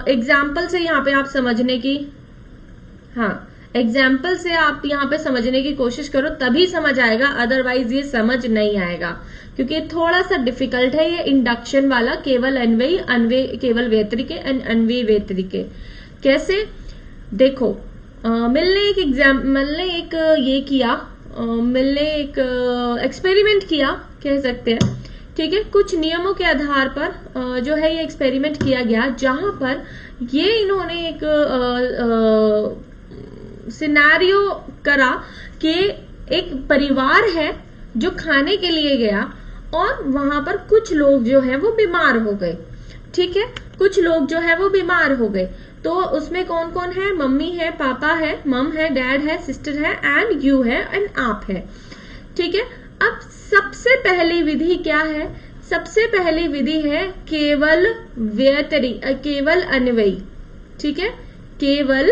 एग्जाम्पल से यहाँ पे आप समझने की, हाँ, एग्जाम्पल से आप यहाँ पे समझने की कोशिश करो, तभी समझ आएगा, अदरवाइज ये समझ नहीं आएगा, क्योंकि थोड़ा सा डिफिकल्ट है ये इंडक्शन वाला। केवल अन्वयी, अन्वय केवल व्यतिरिके एंड अन्वय व्यतिरिके। कैसे? देखो, मिलने एक ये किया, मिलने एक एक्सपेरिमेंट किया, कह सकते हैं, ठीक है। कुछ नियमों के आधार पर जो है ये एक्सपेरिमेंट किया गया, जहां पर ये इन्होंने एक सिनेरियो करा कि एक परिवार है जो खाने के लिए गया, और वहां पर कुछ लोग जो है वो बीमार हो गए, ठीक है। कुछ लोग जो है वो बीमार हो गए, तो उसमें कौन कौन है? मम्मी है, पापा है, मम है, डैड है, सिस्टर है, एंड यू है, एंड आप है, ठीक है। अब सबसे पहली विधि क्या है? सबसे पहली विधि है केवल केवल अन्वयी, ठीक है, केवल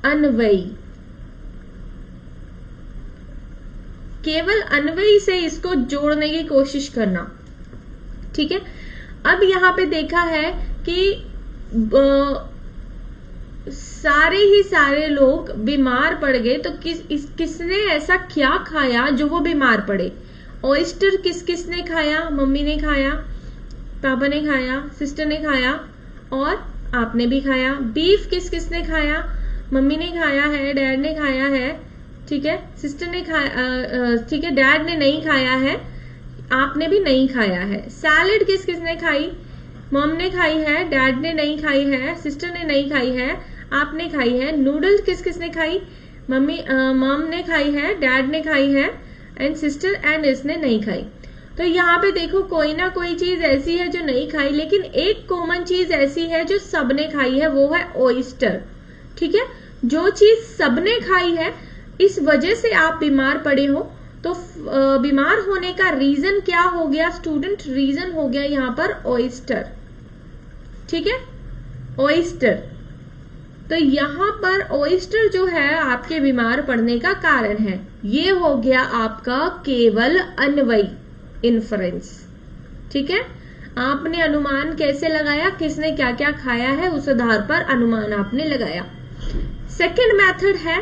अन्वयी। केवल अन्वयी से इसको जोड़ने की कोशिश करना, ठीक है। अब यहां पे देखा है कि सारे ही सारे लोग बीमार पड़ गए, तो किसने ऐसा क्या खाया जो वो बीमार पड़े? ऑयस्टर किसने खाया? मम्मी ने खाया, पापा ने खाया, सिस्टर ने खाया, और आपने भी खाया। बीफ किसने खाया? मम्मी ने खाया है, डैड ने खाया है, ठीक है, सिस्टर ने खाया, ठीक है, डैड ने नहीं खाया है, आपने भी नहीं खाया है। सैलेड किसने खाई? मम ने खाई है, डैड ने नहीं खाई है, सिस्टर ने नहीं खाई है, आपने खाई है। नूडल्स किसने खाई? मम ने खाई है, डैड ने खाई है, एंड सिस्टर एंड इसने नहीं खाई। तो यहाँ पे देखो कोई ना कोई चीज ऐसी है जो नहीं खाई, लेकिन एक कॉमन चीज ऐसी है जो सबने खाई है, वो है ऑयस्टर। ठीक है, जो चीज सबने खाई है, इस वजह से आप बीमार पड़े हो। तो बीमार होने का रीजन क्या हो गया स्टूडेंट? रीजन हो गया यहाँ पर ऑयस्टर। ठीक है, ऑयस्टर। तो यहाँ पर ऑयस्टर जो है आपके बीमार पड़ने का कारण है। ये हो गया आपका केवल अन्वयी, इन्फरेंस। ठीक है, आपने अनुमान कैसे लगाया, किसने क्या क्या खाया है उस आधार पर अनुमान आपने लगाया। सेकंड मेथड है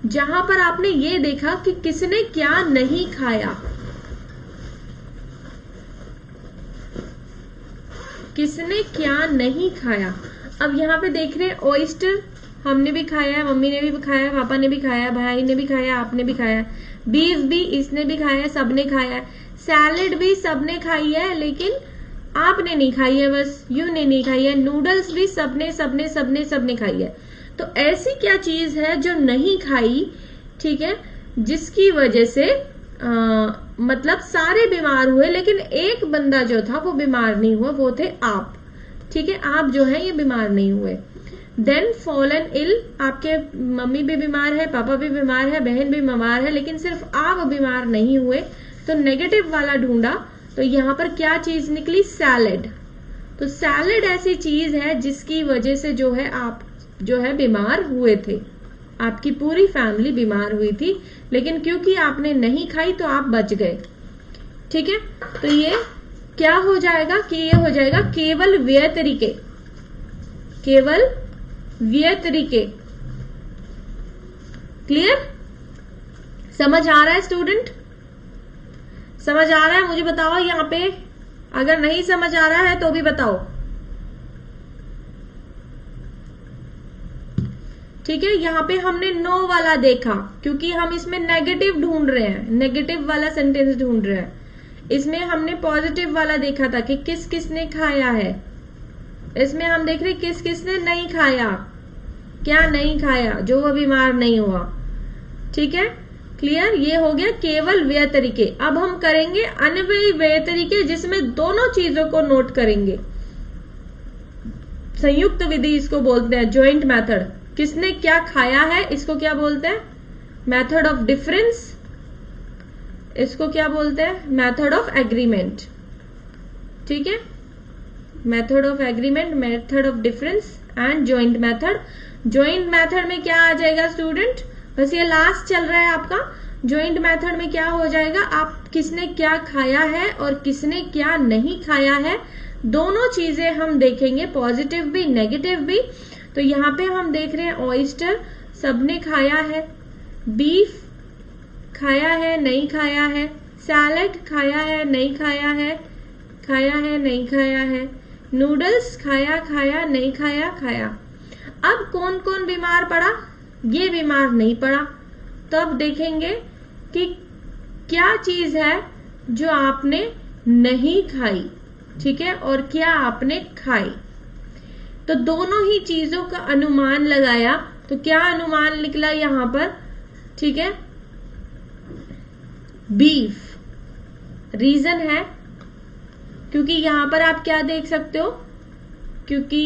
जहां पर आपने ये देखा कि किसने क्या नहीं खाया। किसने क्या नहीं खाया। अब यहाँ पे देख रहे हैं ऑयस्टर हमने भी खाया है, मम्मी ने भी खाया, पापा ने भी खाया, भाई ने भी खाया, आपने भी खाया। बीफ भी इसने भी खाया है, सबने खाया है। सैलेड भी सबने खाई है, लेकिन आपने नहीं खाई है, बस यू ने नहीं खाई है। नूडल्स भी सबने सबने सबने सबने खाई है। तो ऐसी क्या चीज है जो नहीं खाई, ठीक है, जिसकी वजह से मतलब सारे बीमार हुए, लेकिन एक बंदा जो था वो बीमार नहीं हुआ, वो थे आप। ठीक है, आप जो है ये बीमार नहीं हुए। देन फॉलन इल, आपके मम्मी भी बीमार है, पापा भी बीमार है, बहन भी बीमार है, लेकिन सिर्फ आप बीमार नहीं हुए। तो नेगेटिव वाला ढूंढा, तो यहाँ पर क्या चीज निकली? सैलेड। तो सैलेड ऐसी चीज है जिसकी वजह से जो है आप जो है बीमार हुए थे, आपकी पूरी फैमिली बीमार हुई थी, लेकिन क्योंकि आपने नहीं खाई तो आप बच गए। ठीक है, तो ये क्या हो जाएगा कि ये हो जाएगा केवल व्यय तरीके। केवल व्यय तरीके। क्लियर? समझ आ रहा है स्टूडेंट? समझ आ रहा है? मुझे बताओ यहाँ पे, अगर नहीं समझ आ रहा है तो भी बताओ। ठीक है, यहाँ पे हमने नो वाला देखा क्योंकि हम इसमें नेगेटिव ढूंढ रहे हैं, नेगेटिव वाला सेंटेंस ढूंढ रहे हैं। इसमें हमने पॉजिटिव वाला देखा था कि किस किसने खाया है। इसमें हम देख रहे किस किसने नहीं खाया, क्या नहीं खाया, जो वह बीमार नहीं हुआ। ठीक है, क्लियर? ये हो गया केवल व्यय तरीके। अब हम करेंगे अन्वयी व्यय तरीके, जिसमें दोनों चीजों को नोट करेंगे। संयुक्त विधि इसको बोलते हैं, ज्वाइंट मेथड। किसने क्या खाया है इसको क्या बोलते हैं? Method of difference. इसको क्या बोलते हैं? Method of agreement. ठीक है, method of agreement, method of difference and joint method. Joint method में क्या आ जाएगा स्टूडेंट? बस ये लास्ट चल रहा है आपका। ज्वाइंट मेथड में क्या हो जाएगा? आप किसने क्या खाया है और किसने क्या नहीं खाया है, दोनों चीजें हम देखेंगे, पॉजिटिव भी नेगेटिव भी। तो यहाँ पे हम देख रहे हैं ऑयस्टर सबने खाया है, बीफ खाया है नहीं खाया है, सैलेड खाया है नहीं खाया है, खाया है नहीं खाया है, नूडल्स खाया खाया नहीं खाया खाया। अब कौन कौन बीमार पड़ा? ये बीमार नहीं पड़ा। तो अब देखेंगे कि क्या चीज है जो आपने नहीं खाई, ठीक है, और क्या आपने खाई। तो दोनों ही चीजों का अनुमान लगाया, तो क्या अनुमान निकला यहां पर? ठीक है, बीफ। रीजन है क्योंकि यहां पर आप क्या देख सकते हो, क्योंकि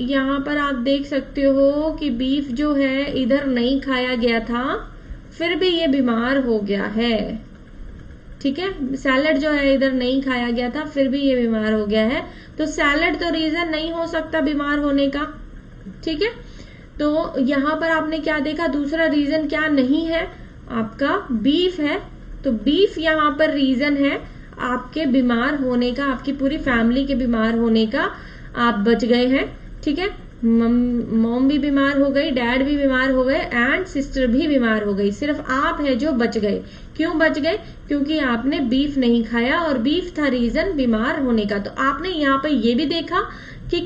यहां पर आप देख सकते हो कि बीफ जो है इधर नहीं खाया गया था, फिर भी ये बीमार हो गया है। ठीक है, सैलेड जो है इधर नहीं खाया गया था, फिर भी ये बीमार हो गया है। तो सैलेड तो रीजन नहीं हो सकता बीमार होने का। ठीक है, तो यहां पर आपने क्या देखा? दूसरा रीजन क्या नहीं है आपका? बीफ है। तो बीफ यहां पर रीजन है आपके बीमार होने का, आपकी पूरी फैमिली के बीमार होने का। आप बच गए हैं। ठीक है, मॉम भी बीमार हो गई, डैड भी बीमार हो गए एंड सिस्टर भी बीमार हो गई, सिर्फ आप है जो बच गए। क्यों बच गए? क्योंकि आपने बीफ नहीं खाया और बीफ था रीजन बीमार होने का। तो आपने यहाँ पे ये भी देखा कि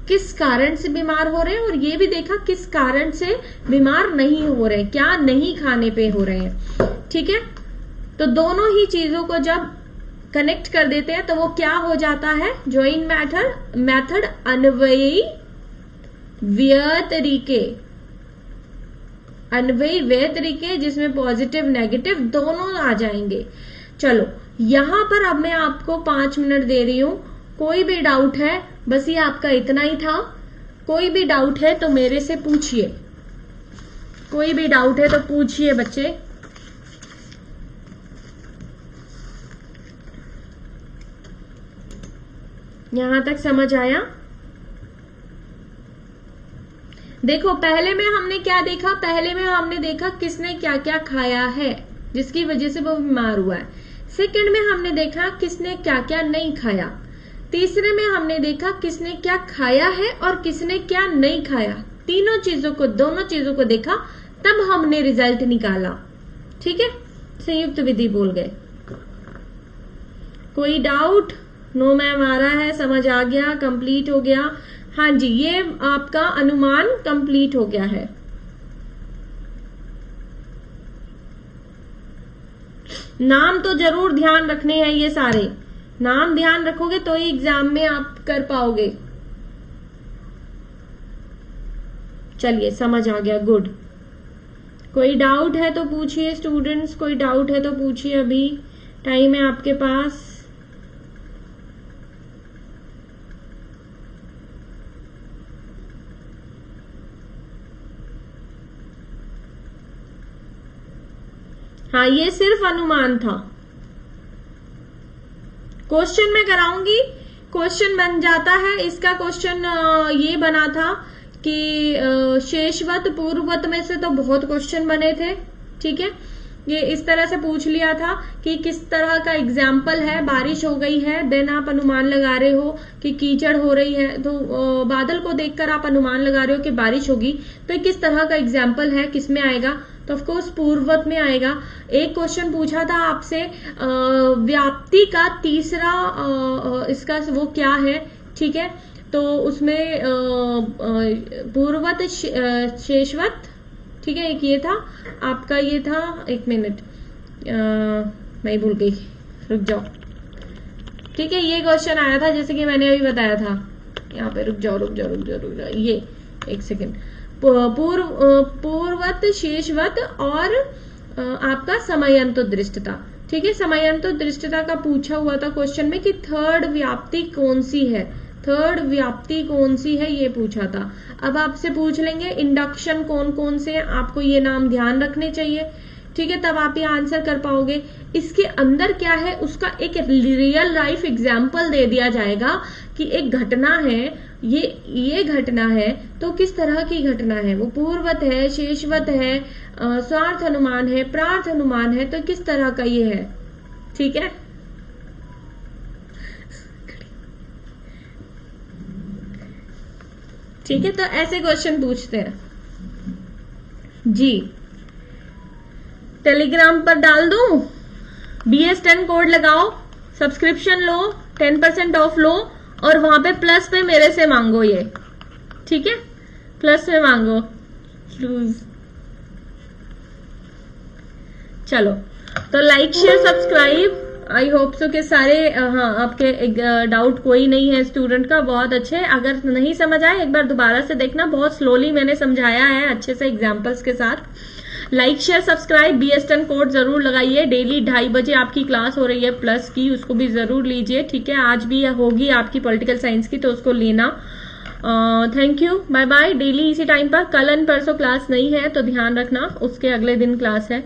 किस कारण से बीमार हो रहे हैं और ये भी देखा किस कारण से बीमार नहीं हो रहे, क्या नहीं खाने पे हो रहे हैं। ठीक है, तो दोनों ही चीजों को जब कनेक्ट कर देते हैं तो वो क्या हो जाता है? ज्वाइंट मेथड अन्वयी व्यय तरीके। अन्वयी व्यय तरीके जिसमें पॉजिटिव नेगेटिव दोनों आ जाएंगे। चलो यहां पर अब मैं आपको 5 मिनट दे रही हूं, कोई भी डाउट है, बस ये आपका इतना ही था। कोई भी डाउट है तो मेरे से पूछिए, कोई भी डाउट है तो पूछिए बच्चे। यहां तक समझ आया? देखो पहले में हमने क्या देखा, पहले में हमने देखा किसने क्या क्या खाया है जिसकी वजह से वो बीमार हुआ है। सेकंड में हमने देखा किसने क्या क्या नहीं खाया। तीसरे में हमने देखा किसने क्या खाया है और किसने क्या नहीं खाया। तीनों चीजों को, दोनों चीजों को देखा, तब हमने रिजल्ट निकाला। ठीक है, संयुक्त विधि बोल गए। कोई डाउट? नो मैम आ रहा है, समझ आ गया, कंप्लीट हो गया। हाँ जी, ये आपका अनुमान कंप्लीट हो गया है। नाम तो जरूर ध्यान रखने हैं, ये सारे नाम ध्यान रखोगे तो ही एग्जाम में आप कर पाओगे। चलिए समझ आ गया, गुड। कोई डाउट है तो पूछिए स्टूडेंट्स, कोई डाउट है तो पूछिए, अभी टाइम है आपके पास। हाँ, ये सिर्फ अनुमान था। क्वेश्चन मैं कराऊंगी, क्वेश्चन बन जाता है। इसका क्वेश्चन ये बना था कि शेषवत पूर्ववत में से तो बहुत क्वेश्चन बने थे। ठीक है, ये इस तरह से पूछ लिया था कि किस तरह का एग्जाम्पल है। बारिश हो गई है, देन आप अनुमान लगा रहे हो कि कीचड़ हो रही है, तो बादल को देखकर आप अनुमान लगा रहे हो कि बारिश होगी। तो किस तरह का एग्जाम्पल है, किस में आएगा? तो ऑफ कोर्स पूर्ववत में आएगा। एक क्वेश्चन पूछा था आपसे व्याप्ति का तीसरा इसका वो क्या है। ठीक है, तो उसमें पूर्ववत, शेषवत, ठीक है, एक ये था आपका, ये था, एक मिनट मैं भूल गई, रुक जाओ। ठीक है, ये क्वेश्चन आया था जैसे कि मैंने अभी बताया था। यहाँ पे रुक जाओ, ये एक सेकेंड। पूर्ववत, शेषवत और आपका समयंतो दृष्टता। ठीक है, समयंतो दृष्टता का पूछा हुआ था क्वेश्चन में कि थर्ड व्याप्ति कौन सी है, थर्ड व्याप्ति कौन सी है, ये पूछा था। अब आपसे पूछ लेंगे इंडक्शन कौन कौन से हैं, आपको ये नाम ध्यान रखने चाहिए। ठीक है, तब आप ये आंसर कर पाओगे। इसके अंदर क्या है, उसका एक रियल लाइफ एग्जाम्पल दे दिया जाएगा कि एक घटना है, ये घटना है, तो किस तरह की घटना है, वो पूर्ववत है, शेषवत है, स्वार्थ अनुमान है, प्रार्थ अनुमान है, तो किस तरह का ये है। ठीक है, ठीक है, तो ऐसे क्वेश्चन पूछते हैं जी। टेलीग्राम पर डाल दूं, BS10 कोड लगाओ, सब्सक्रिप्शन लो, 10% ऑफ लो, और वहां पे प्लस पे मेरे से मांगो ये। ठीक है, प्लस में मांगो। चलो, तो like share subscribe. I hope so कि सारे, हाँ, आपके डाउट कोई नहीं है स्टूडेंट का, बहुत अच्छे। अगर नहीं समझ आए एक बार दोबारा से देखना, बहुत स्लोली मैंने समझाया है, अच्छे से एग्जाम्पल्स के साथ। Like share subscribe, BS10 code जरूर लगाइए। डेली 2:30 बजे आपकी क्लास हो रही है प्लस की, उसको भी जरूर लीजिए। ठीक है, आज भी होगी आपकी पॉलिटिकल साइंस की, तो उसको लेना। Thank you, bye bye. Daily इसी टाइम पर, कल एंड परसों क्लास नहीं है तो ध्यान रखना, उसके अगले दिन क्लास है।